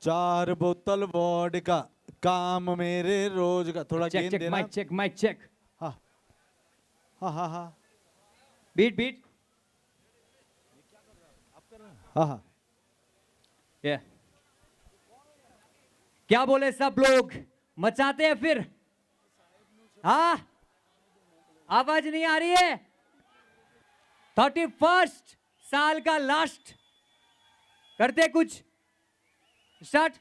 4 बोतल वोडका काम मेरे रोज का, थोड़ा चेक गेन चेक देना। माइक चेक, माइक चेक, हाँ हाँ हाँ हाँ बीट बीट, हाँ हाँ ये क्या बोले सब लोग, मचाते हैं फिर, हाँ आवाज नहीं आ रही है। 31st साल का लास्ट करते कुछ start.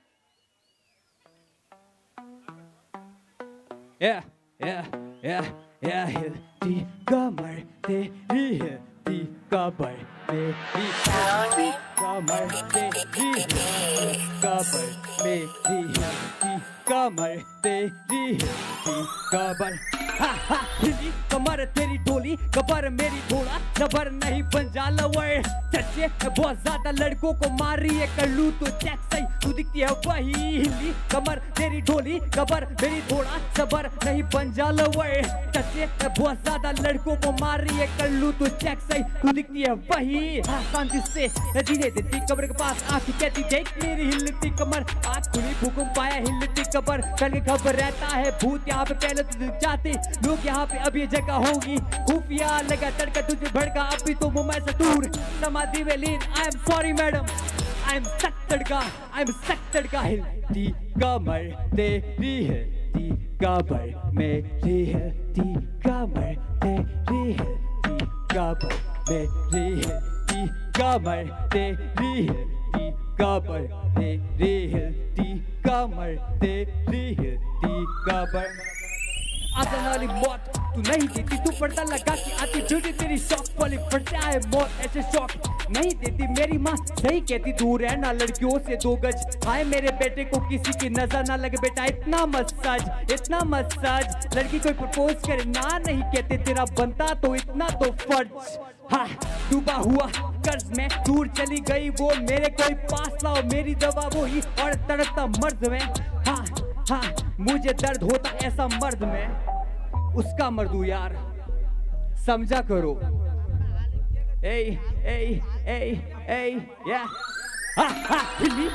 Yeah, yeah, yeah, yeah, हिलती कमर तेरी, हिलती कमर तेरी, कमर तेरी, कमर मेरी हिलती कमर तेरी हिलती कमर, हा हा हिली कमर तेरी डोली, कबर मेरी थोड़ा जबर नहीं पंजा लवर। चर्चे बहुत ज्यादा लड़कों को मार रही है, कर लूं तो चेक सही तू दिखती है वही। हिली कमर तेरी डोली, कबर मेरी थोड़ा जबर नहीं पंजा लवर। चर्चे बहुत ज्यादा लड़कों को मार रही है, कर लूं तो चेक सही तू दिखती है वही। हाँ शांति से जीने देती कबर के पास आंख कहती देख मेरी हिलती कमर, आँख खुली भूकंप आया हिलती कबर। कल खबर रहता है भूत यहाँ पे पहले तो दिख जाते लोग, यहाँ पे अब ये जगह होगी खुफिया लगा तड़का तुझे भड़का, अभी तो मुंबई से दूर समाधि में लीन। I am sorry madam, I am सक तड़का, आई एम सक तड़का। हिलती कमर तेरी हिलती कमर मेरी हिलती कमर तेरी हिलती कमर मेरी हिलती कमर तेरी हिलती कमर तेरी हिलती कमर तेरी हिलती कमर। आसन वाली मौत तू नहीं देती, तू पर्दा लगा के आती ड्यूटी तेरी शौक वाली फटते आए मौत ऐसे शौक नहीं देती। मेरी माँ सही कहती दूर रहना लड़कियों से 2 गज, आए मेरे बेटे को किसी की नजर ना लगे बेटा। इतना मसाज लड़की कोई प्रपोज करे ना नहीं कहते तेरा बनता तो इतना तो फर्ज। हाँ डूबा हुआ कर्ज में दूर चली गई वो मेरे, कोई पास लाओ मेरी दवा वो ही और तड़पता मर्द में। हाँ हाँ मुझे दर्द होता ऐसा मर्द में, उसका मर्दू यार समझा करो। ए ए ए ए या हिली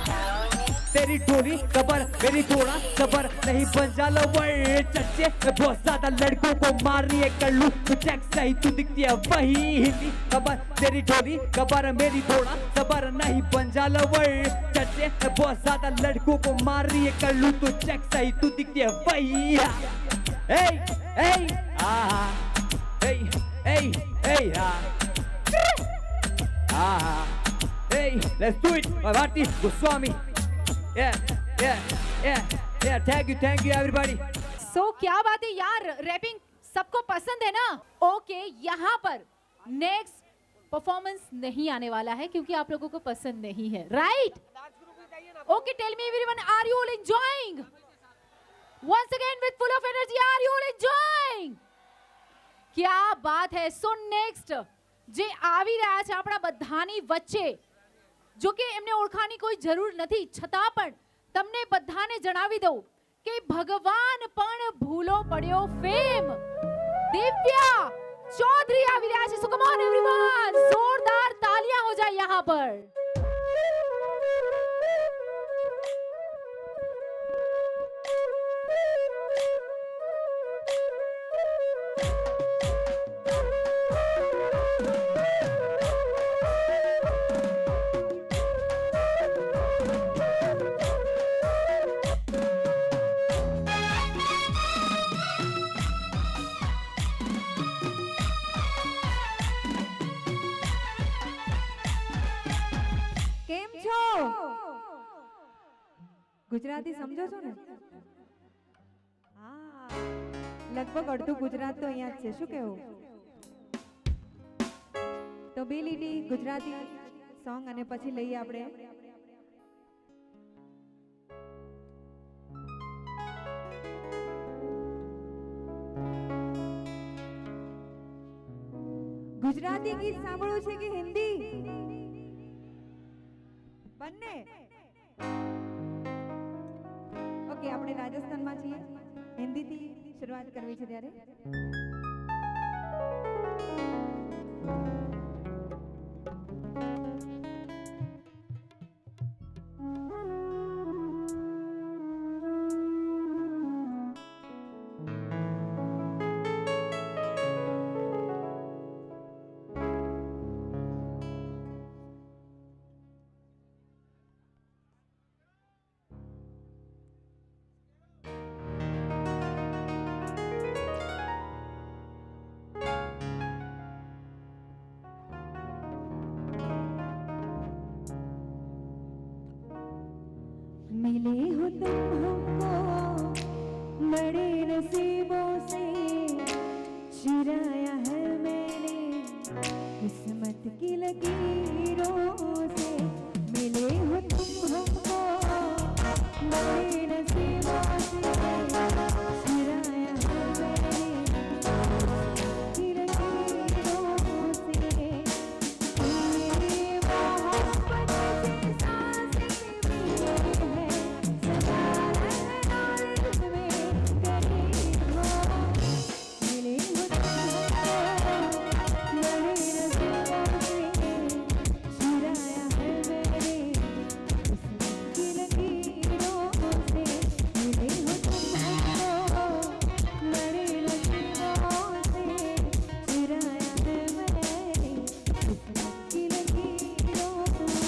तेरी डोली कबर मेरी थोड़ा सबर नहीं बन जा लवर। चर्चे बहुत ज्यादा लड़कों को मार रही है, कर लूं तो चेक सही तू दिखती है वही। हिली कबर तेरी डोली कबर मेरी थोड़ा सबर नहीं बन जा लवर। चर्चे बहुत ज्यादा लड़कों को मार रही है, कर लूं तो चेक सही तू दिखती है वही। ए ए आहा ए ए ए आहा hey let's do it Bharti Goswami yeah thank you everybody। So क्या बात है यार, रैपिंग सबको पसंद है ना? ओके यहाँ पर नेक्स्ट परफॉर्मेंस नहीं आने वाला है क्योंकि आप लोगों को पसंद नहीं है, right? Okay tell me everyone, are you all enjoying? Once again with full of energy, are you all enjoying? क्या बात है। सो नेक्स्ट જે આવી રહ્યા છે આપણા બધાની વચ્ચે, જો કે એમને ઓળખાની કોઈ જરૂર નથી છતાં પણ તમને બધાને જણાવી દઉં કે ભગવાન પણ ભૂલો પડ્યો ફેમ દિવ્યા ચૌધરી આવી રહ્યા છે। સો કમ ઓન એવરીવન, જોરદાર તાલિयां हो जाए यहाँ पर। ગુજરાતી સમજો છો ને? હા લગભગ અડધું ગુજરાત તો અહીંયા જ છે, શું કહેવું? તો બે લીટી ગુજરાતી સોંગ અને પછી લઈએ આપણે ગુજરાતી ગીત સાંભળવું છે કે હિન્દી? બંને? ઓકે આપણે રાજસ્થાનમાં છીએ, હિન્દીથી શરૂઆત કરવી છે ત્યારે मिले हो तुम हमको बड़े नसीबों से, चुराया है मैंने किस्मत की लकीरों से। मिले हो तुम हमको बड़े नसीबों से चुराया है मैंने की लकीरों से तेरी मोहब्बत की सांसें भी है सदा रहना इसमें करीब हो मिले हो तुम बड़े नसीबों से चुराया है मैंने की लकीरों से मिले हो तुम बड़े नसीबों से चुराया है मैंने की लकीरों से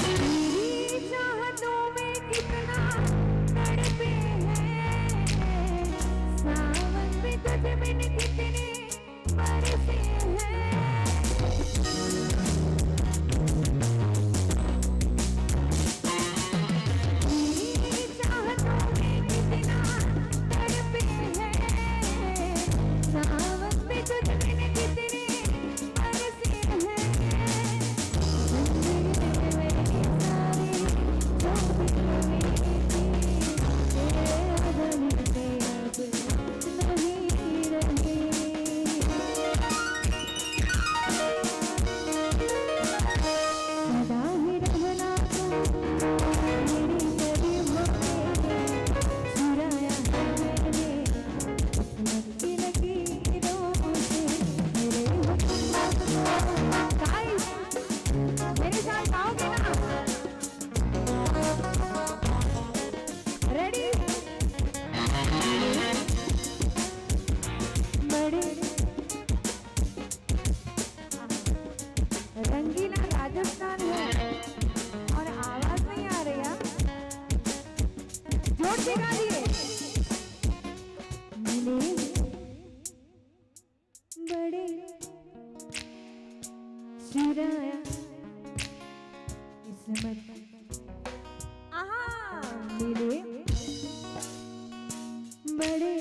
तेरी चाहतों में कितना तड़पे हैं सावन में तुझ बिन कितने बरसे हैं तेरी चाहतों में कितना तड़पे हैं सावन में तुझ बिन कितने बरसे हैं मेरे साथ गाओगे ना रेडी बड़े रंगीला राजस्थान है और आवाज नहीं आ रही है जोर से गा दिए मिले बड़े चुराया किस्मत आहा मिले बड़े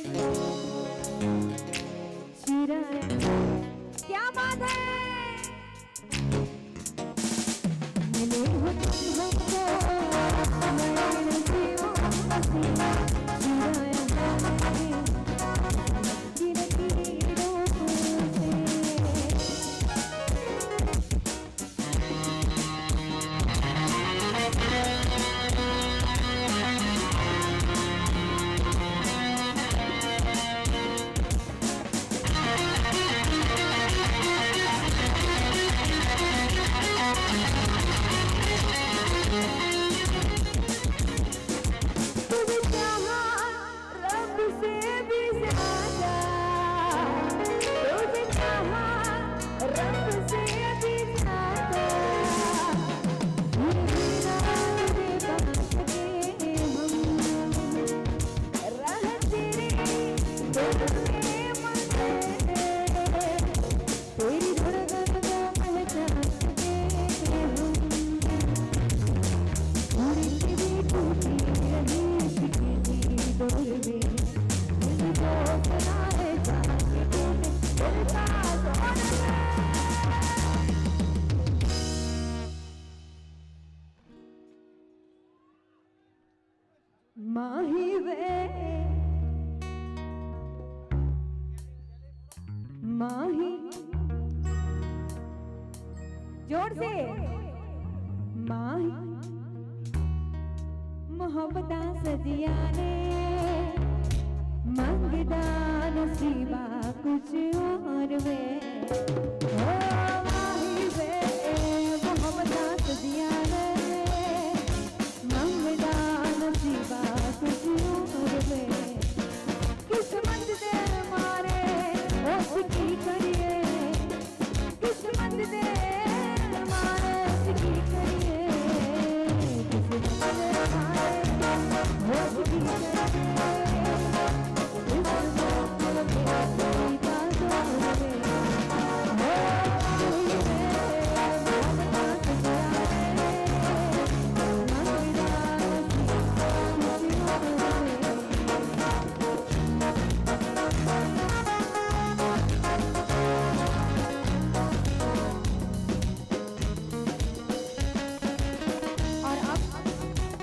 चुराया क्या बात है मिले हो तुम हमको बड़े नसीबों से चुराया है मैंने की लकीरों से तुझे चाहा रब से भी ज्यादा तुझे चाहा रब से भी ज्यादा तेरे बिना तुझे पास के हम रह तेरे दिल में मजे तेरी धड़कन को पहचान के हम थोड़ी सी भी टूटी रही थी डोर में मुझको सुनाए जाके तूने दिल का दौर में माही वे माही जोर से माही मोहब्बत सजिया ने मंगदा नसीबा कुछ और वे ओ माही वे मोहब्बत सजिया ने मंगदा नसीबा कुछ और वे किस्मत दे मारे उसकी करिए किस्मत दे मारे उसकी करिए किस्मत दे मारे उसकी करिए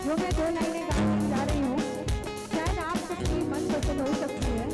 जो मैं 2 लाइनें गाने जा रही हूँ शायद आप सबकी मनपसंद हो सकती है।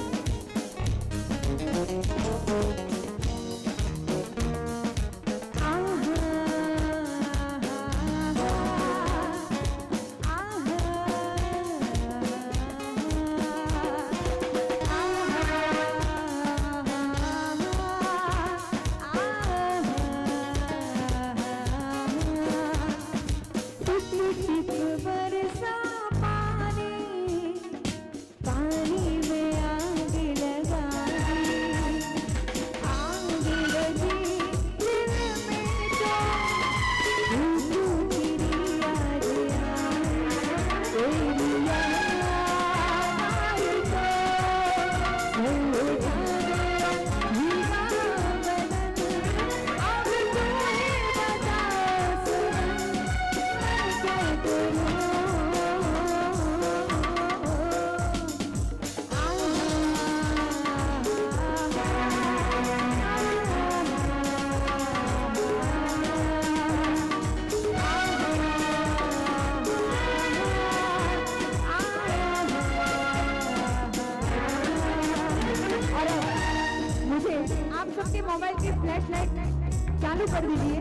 मोबाइल की फ्लैश लाइट चालू कर दीजिए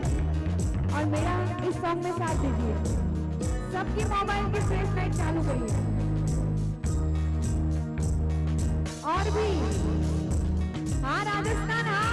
और मेरा इस सॉन्ग में साथ दीजिए। सबकी मोबाइल की फ्लैश लाइट चालू करिए। और भी हाँ राजस्थान हाँ।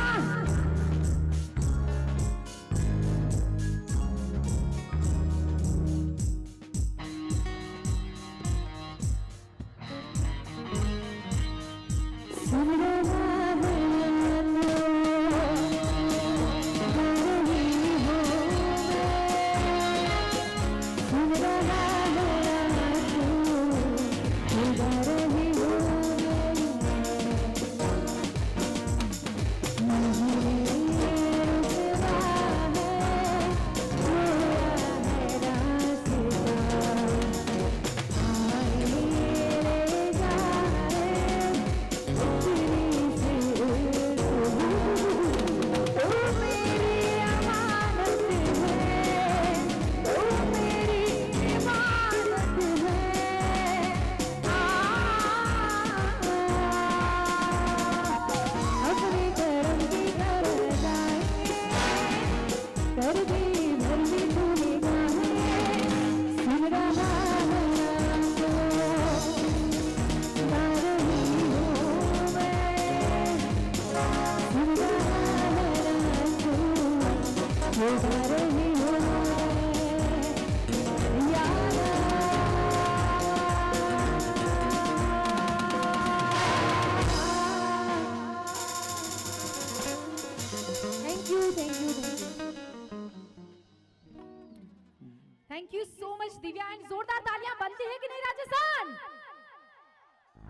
Thank you so much Divya and जोरदार तालियां बनती है कि नहीं राजस्थान।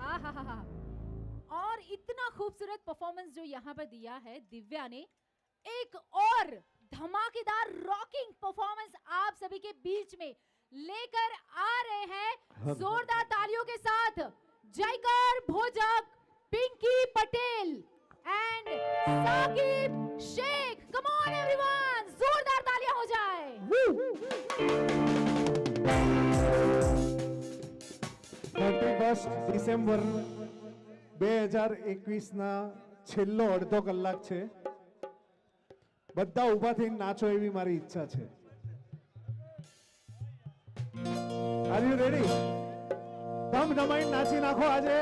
आहा और इतना खूबसूरत परफॉर्मेंस जो यहाँ पर दिया है दिव्या ने, एक और धमाकेदार रॉकिंग परफॉर्मेंस आप सभी के बीच में लेकर आ रहे हैं जोरदार तालियों के साथ Jaykar Bhojak, Pinky Patel and Saqib Shaikh. Come on everyone, जोरदार तालियां हो जाए। 31 ડિસેમ્બર 2021 ના છેલ્લો અડધો કલાક છે। બધા ઊભા થઈને નાચો એવી મારી ઈચ્છા છે। Are you ready? ધમધમાઈને નાચી નાખો આજે,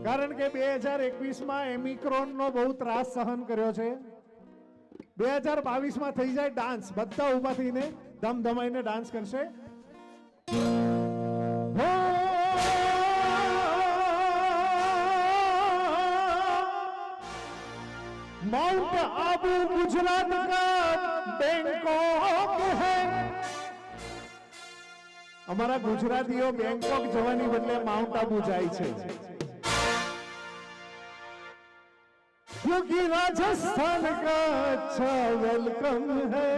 કારણ કે 2021 માં એમિક્રોન નો બહુ ત્રાસ સહન કર્યો છે। 2022 માં થઈ જાય ડાન્સ, બધા ઊભા થઈને ધમધમાઈને ડાન્સ કરશે। माउंट आबू गुजरात का बैंकॉक है। हमारा गुजरातीओ बैंकॉक जवानी बदले माउंट आबू जाए छे, क्योंकि राजस्थान का अच्छा वेलकम है।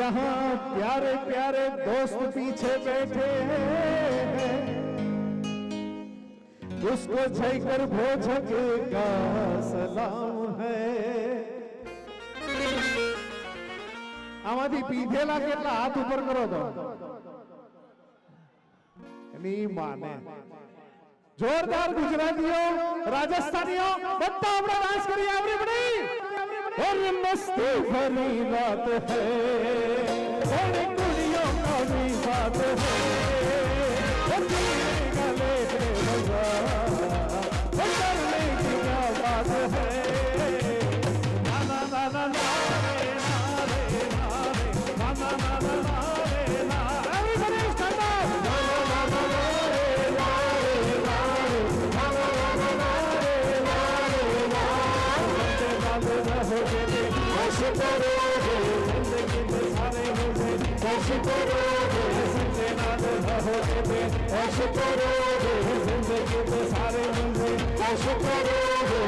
यहाँ प्यारे प्यारे दोस्त पीछे बैठे हैं, उसको जयकर भोजक का सलाम है। આમાંથી પીધેલા કેટલા હાથ ઉપર કરો તો એની માને જોરદાર ગુજરાતીઓ રાજસ્થાનીઓ બધા આપણે ડાન્સ કરીએ એવરીબડી और मस्ती भरी रात है और कुड़ियों का भी बात है गले के मजा करने की क्या बात है ना ना ना ना ना रे ना रे ना रे ना ना ना ना ना रे ना everybody stand up ना ना ना ना रे ना रे ना रे ना ना ना ना रे ना रे ना कैसे करोगे जिंदगी में सारे मुझे कैसे करोगे जिंदगी नाद रहोगे कैसे करोगे जिंदगी में सारे मुझे कैसे करोगे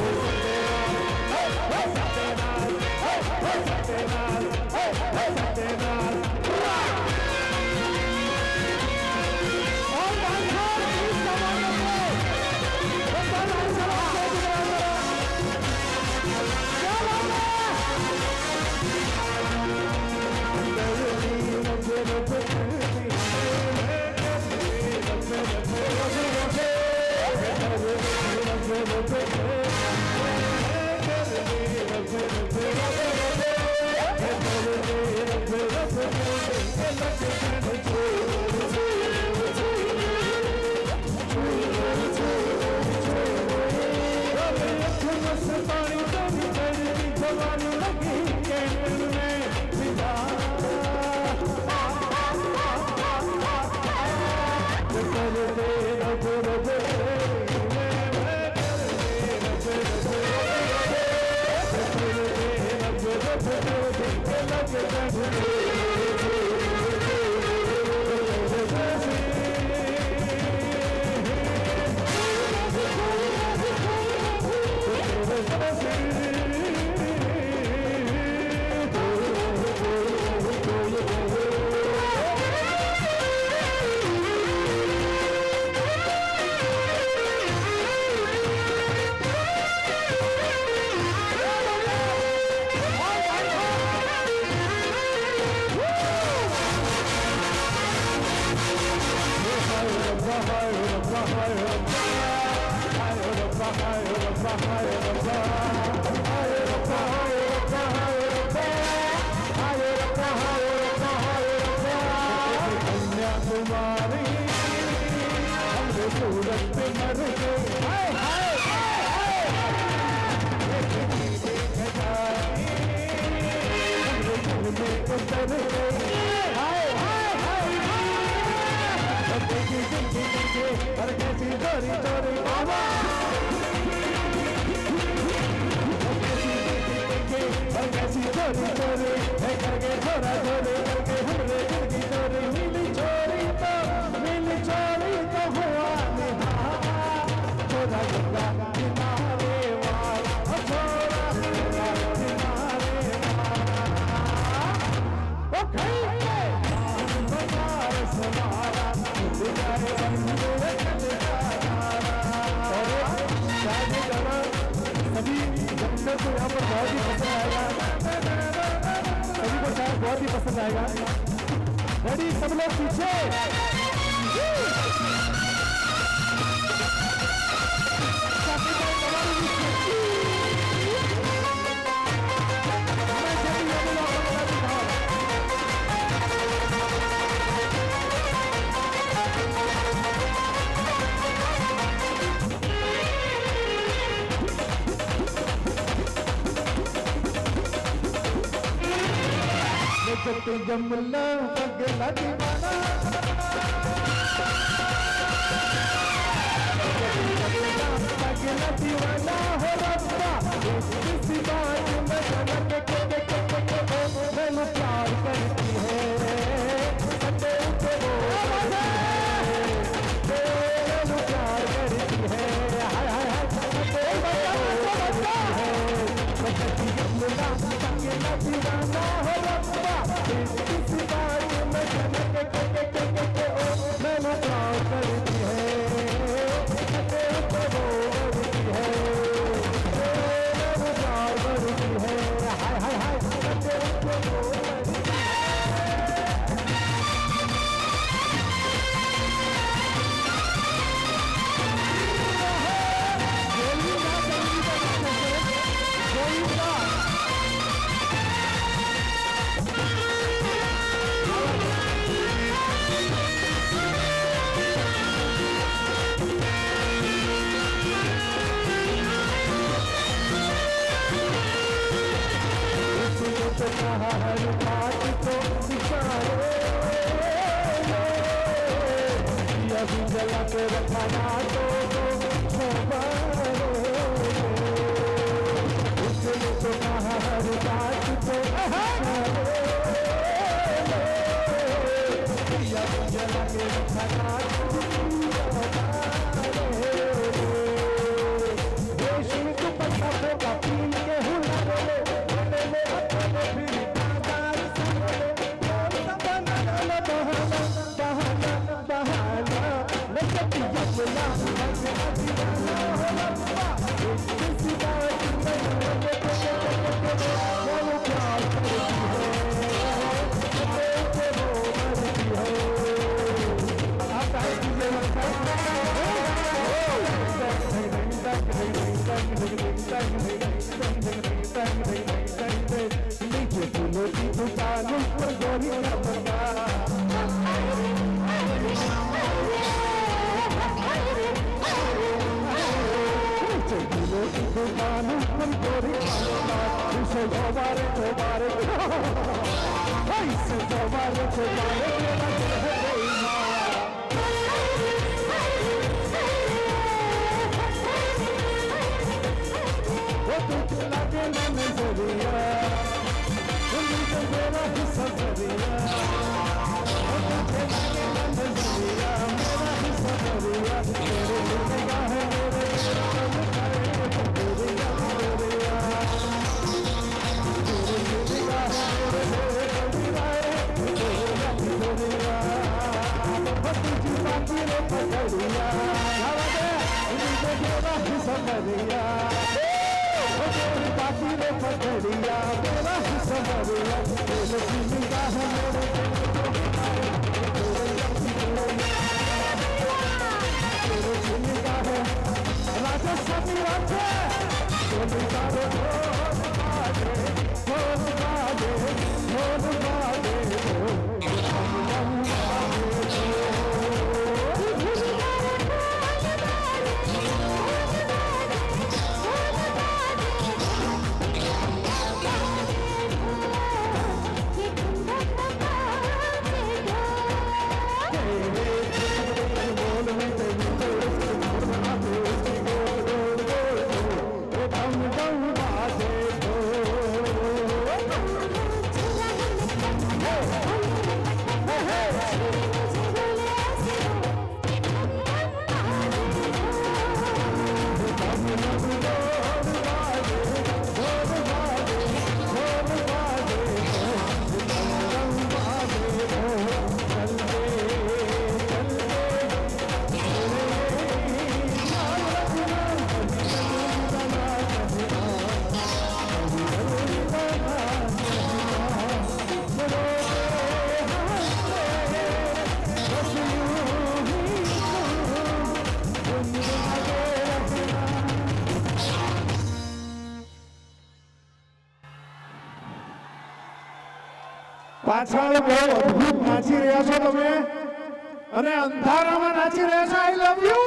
बहुत ही पसंद आएगा रेडी सब लोग पीछे जमुला पगला दीवाना पगला दीवाना हो रब्बा किसी बात में जन्नत के मैंने प्यार करती है सटे पे वो मैंने प्यार करती है हाय हाय हाय सटे पे वो जमुला पगला दीवाना हो रब्बा किसी बात में जन्नत के मैंने प्यार करती है सटे पे वो हाय हाय हाय सटे पे वो जला के रखा रातों को उसने तो कहा हर बात को दिया जला के रखा रातों रेशम को पत्ता होगा पीन के हुनर नीचे फूलों की दुकान पर गोरी का बंदा नीचे फूलों की दुकान पर गोरी का बंदा इसे दोबारे दोबारे इसे दोबारे दोबारे मेरा दिल है बेईमान वो तुझ लगे ना नजरिया मुझे मेरा हिस्सा करिया वो तुझ लगे ना नजरिया मेरा हिस्सा करिया तेरे निगाह है मेरे कम करे तेरी नजरिया तेरी निगाह है मेरे कम करे तेरी नजरिया वो तुझ बाकी रे पकड़िया मुझे मेरा हिस्सा करिया बाकी रे पकड़िया मेरा हिस्सा करिया तेरे निगाह है मेरे तेरे निगाह है राजा सभी राजा तेरे सारे ढोल बाजे ढोल बाजे ढोल बाजे પાછળ બહુ અદ્ભુત નાચી રહ્યા છો તમે અને અંધારામાં નાચી રહ્યા છો આઈ લવ યુ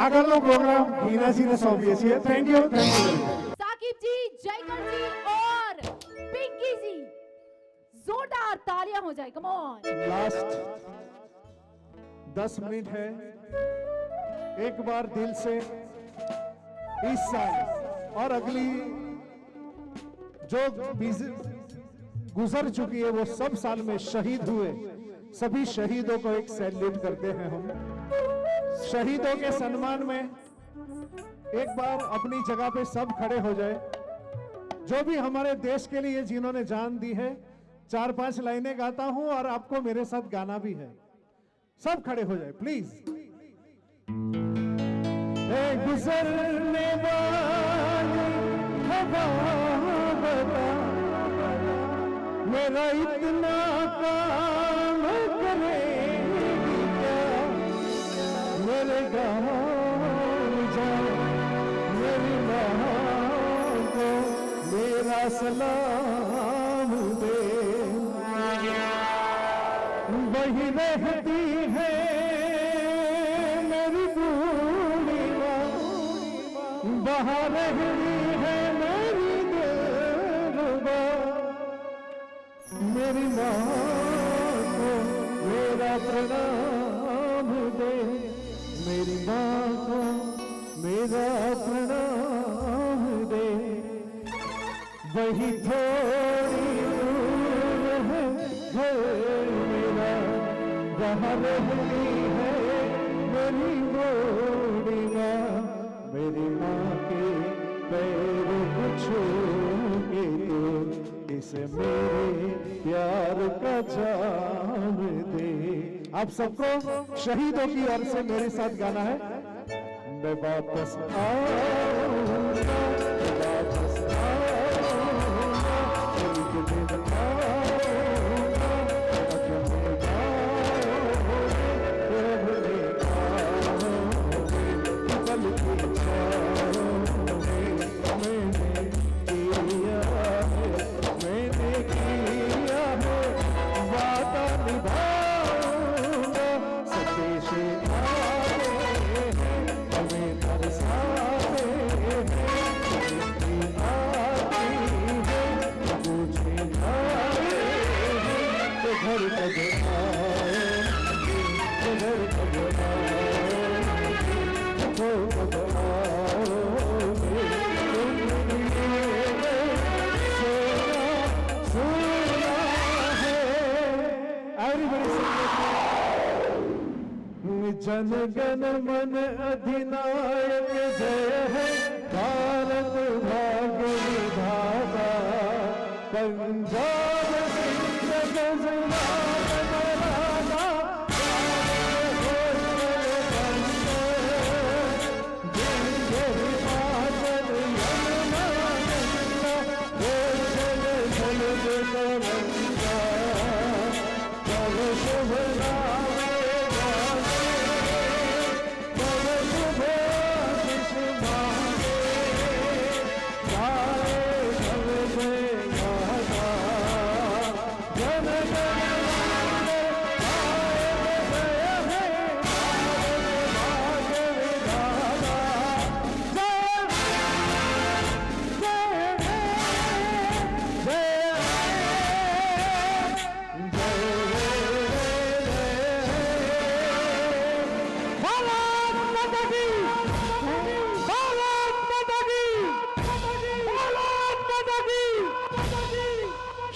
આગળનો પ્રોગ્રામ હીનાજીને સોંપીએ છીએ થેન્ક યુ साकिब जी, जयकर जी और पिंकी जी, जोरदार तालियां हो जाए, कम ऑन। लास्ट 10 मिनट है एक बार दिल से इस साल और अगली जो गुजर चुकी है वो सब साल में शहीद हुए सभी शहीदों को एक सैल्यूट करते हैं हम शहीदों के सम्मान में एक बार अपनी जगह पे सब खड़े हो जाए जो भी हमारे देश के लिए जिन्होंने जान दी है 4-5 लाइनें गाता हूं और आपको मेरे साथ गाना भी है सब खड़े हो जाए प्लीज गुजरने वाली हवा मेरा इतना काम करेगी क्या मेरे गाँव जाओ मेरी माँ को मेरा सलाम दे वही रहती है मेरी बूढ़ी माँ बाहर रहती है मेरी दिलरुबा मेरी माँ को वही थोड़ी दूर है घर मेरा, वहाँ रहती है मेरी बूढ़ी माँ। मेरी माँ के पैर को छू के तो इसे मेरे प्यार का जाम दे। आप सबको शहीदों की ओर से मेरे साथ गाना है। मैं वापस आऊंगा, वापस आऊंगा, एक दिन आऊंगा, अपने गाँव में आऊंगे, पल की छाँव में मैंने किया है वादा निभाऊंगा। सतेशे आए हैं हमें तरसाते हैं, आती है मुझे आए हैं तो घर कब आएंगे, तो घर कब आएंगे, तो कब आओगे तुम लिए सोना सोना है। Everybody जन गण मन अधिनायक जय है, भारत भाग्य विधाता। पंजाब सिंध गुजरात मराठा, विंध्य हिमाचल यमुना गंगा, गोचर जलद तरंगा, तब शुभ नाम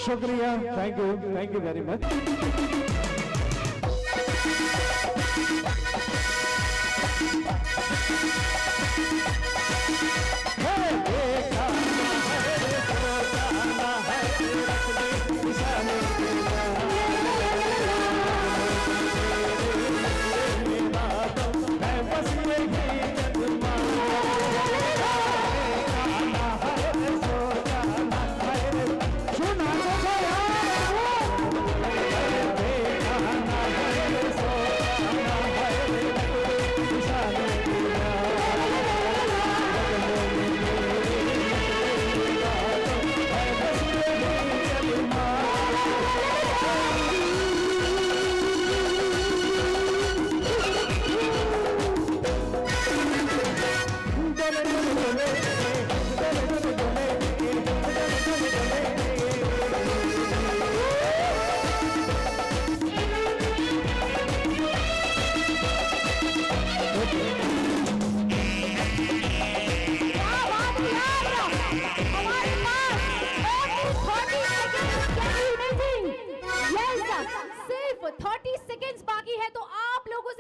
शुक्रिया। Thank you very much.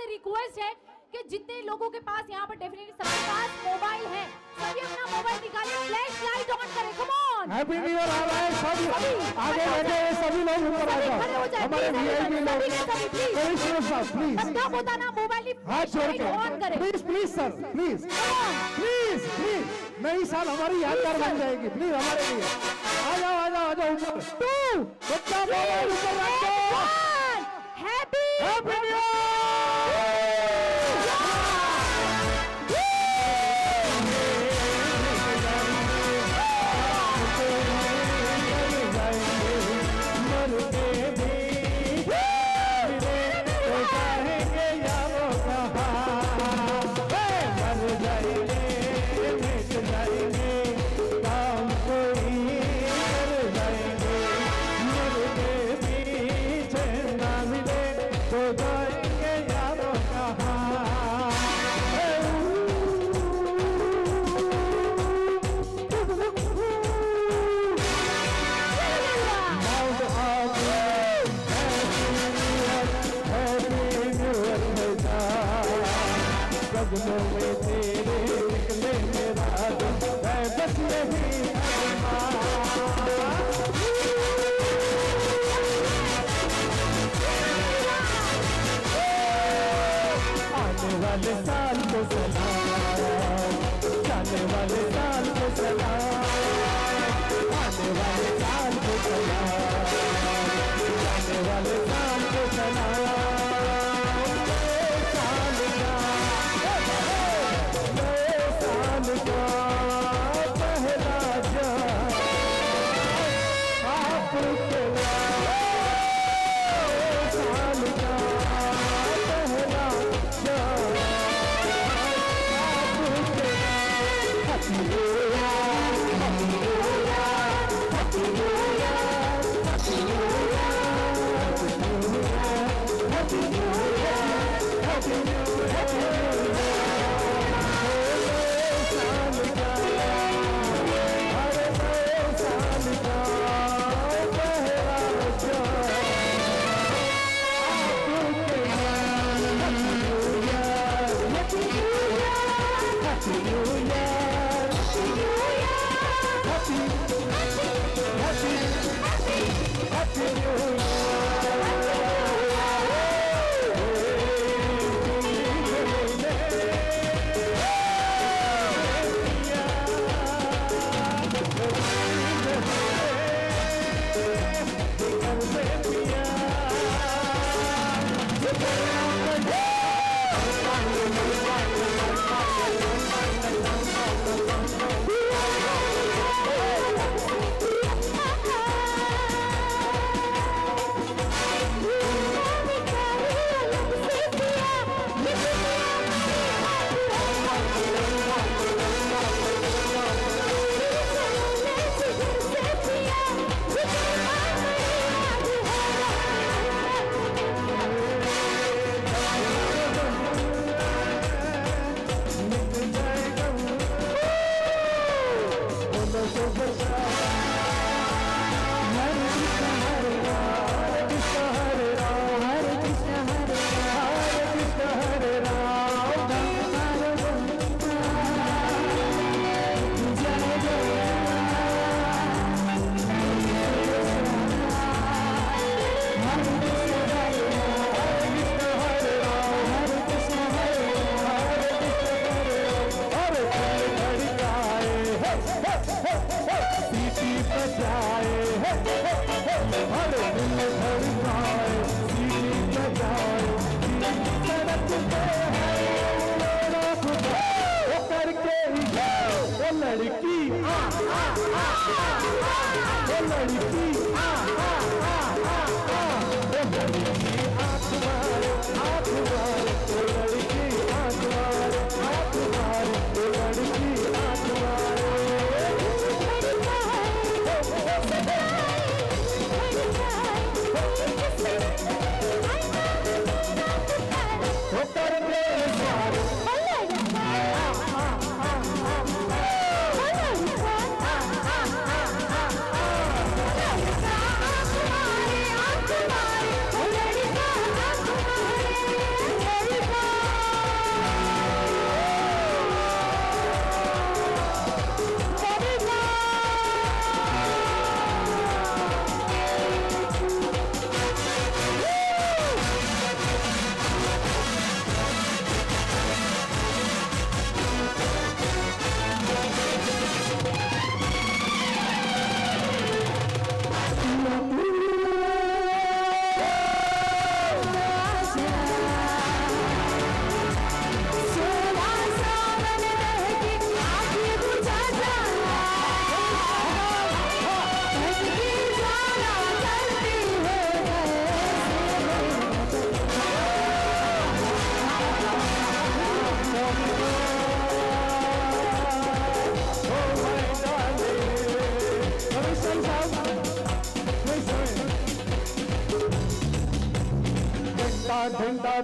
Request है कि जितने लोगों के पास यहाँ पर डेफिनेटली सबके पास मोबाइल है, सभी अपना मोबाइल निकालिए, फ्लैश लाइट ऑन करें। Come on, happy new year आ रहा है। सभी आगे बैठे हैं सभी लोग ऊपर आ जाओ, हमारे वीआईपी लोग। प्लीज तब होता ना मोबाइल हाथ जोड़ के ऑन करें। प्लीज सर, प्लीज नई साल हमारी यादगार बन जाएगी। प्लीज हमारे लिए आ जाओ ऊपर। तू बच्चा मोबाइल ऊपर रखो। Happy new year. तो जाए बस यही आने वाले साल को सलाम, जाने वाले साल को सलाम, आने वाले साल को सलाम, जाने वाले साल को सलाम। नए साल का पहला जान आपके साल का पहला जान आपके। Happy New Year, Happy New Year, Happy New Year, Happy New Year, Happy New Year, Happy New Year, Happy New Year, Happy New Year।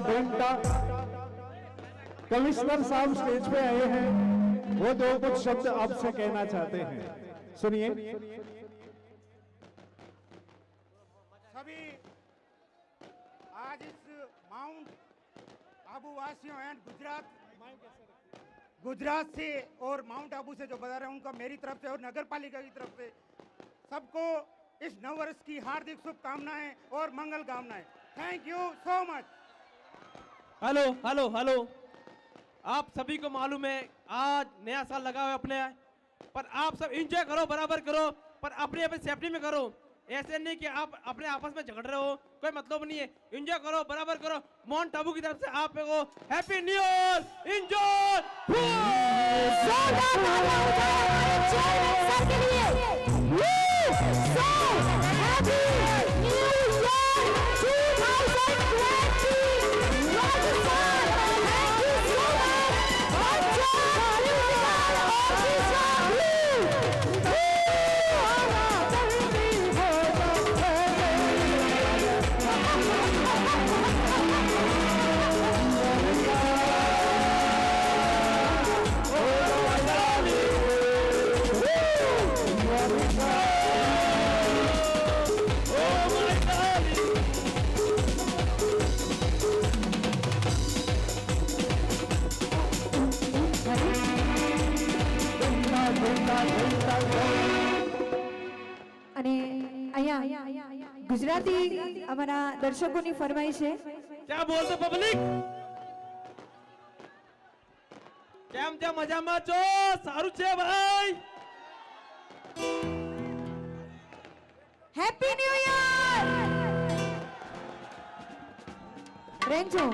घंटा कमिश्नर साहब स्टेज पे आए हैं, वो दो कुछ शब्द आपसे कहना चाहते हैं, सुनिए। सभी आज इस माउंट आबू वासियों एंड गुजरात गुजरात से और माउंट आबू से जो बता रहे हैं उनका मेरी तरफ से और नगर पालिका की तरफ से सबको इस नव वर्ष की हार्दिक शुभकामनाएं और मंगल कामनाएं। Thank you so much. Hello hello hello, आप सभी को मालूम है आज नया साल लगा हुआ है अपने, पर आप सब एंजॉय करो, बराबर करो, पर अपने अपने सेफ्टी में करो। ऐसे नहीं कि आप अपने आपस में झगड़ रहे हो, कोई मतलब नहीं है। एंजॉय करो, बराबर करो। माउंट आबू की तरफ से आप को हैप्पी न्यू ईयर, एंजॉय। અને અહીંયા ગુજરાતી અમારા દર્શકોની ફરમાઈશ છે। क्या बोलते पब्लिक? કેમ છે? મજામાં છો? સારું છે ભાઈ? હેપી ન્યૂ યર રેન્જો।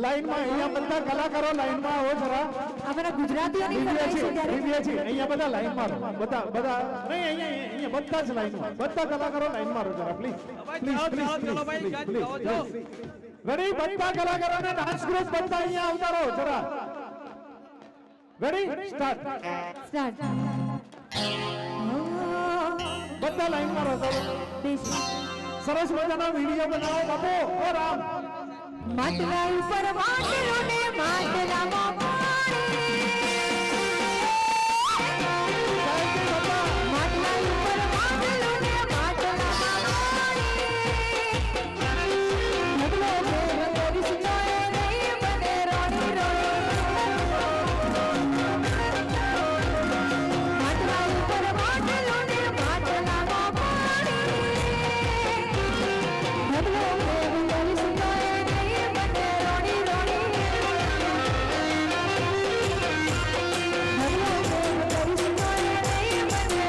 લાઈનમાં અહીંયા બધા કલાકારો લાઈનમાં આવો જરા। અમારા ગુજરાતીઓની ફરમાઈશ છે ત્યારે દિવ્યાજી અહીંયા બધા લાઈનમાં રહો। બધા બધા નહીં અહીંયા બધા જ લાઈનમાં, બધા કલાકારો લાઈનમાં રહો જરા પ્લીઝ પ્લીઝ પ્લીઝ ચલો ભાઈ, ગાઓ છો? રેડી? બધા કલાકારોને ડાન્સ ગ્રુપ બધા અહીંયા આવતા રહો જરા। રેડી? Start start. બધા લાઈનમાં રહો ચલો। સરસ મજાનો વિડિયો બનાવો બાપુ। ઓ રામ માટલા ઉપર માટલો ને માટલામાં પાણી, માટલા ઉપર માટલો ને માટલામાં પાણી, ઢગલો ફેર કરીશ તોય નહીં બને રોણી રોણી, માટલા ઉપર માટલો ને માટલામાં પાણી, ઢગલો ફેર કરીશ તોય નહીં બને રોણી રોણી, ઢગલો ફેર કરીશ તોય નહીં બને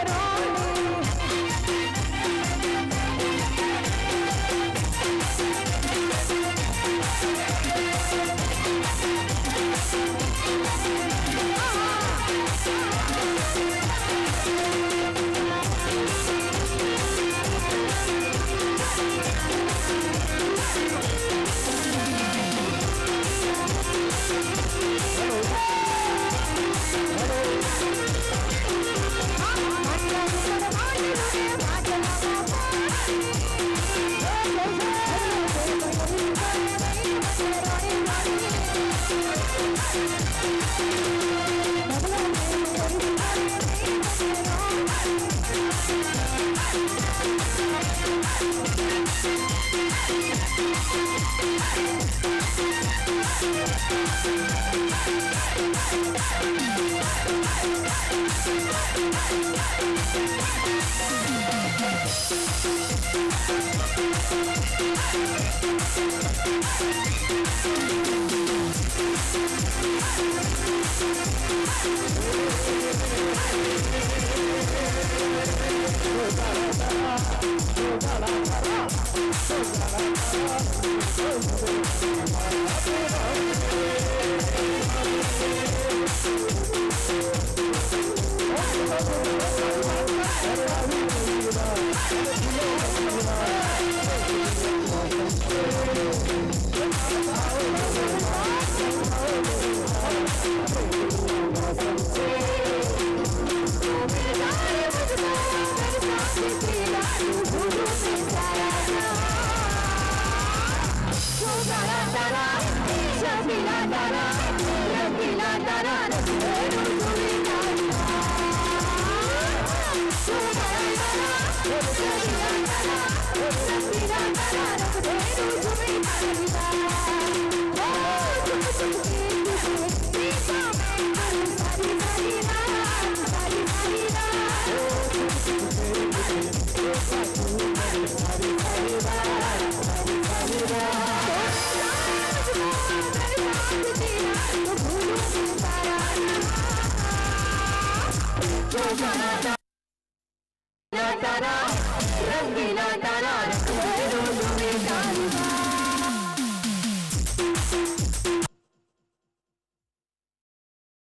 Oh,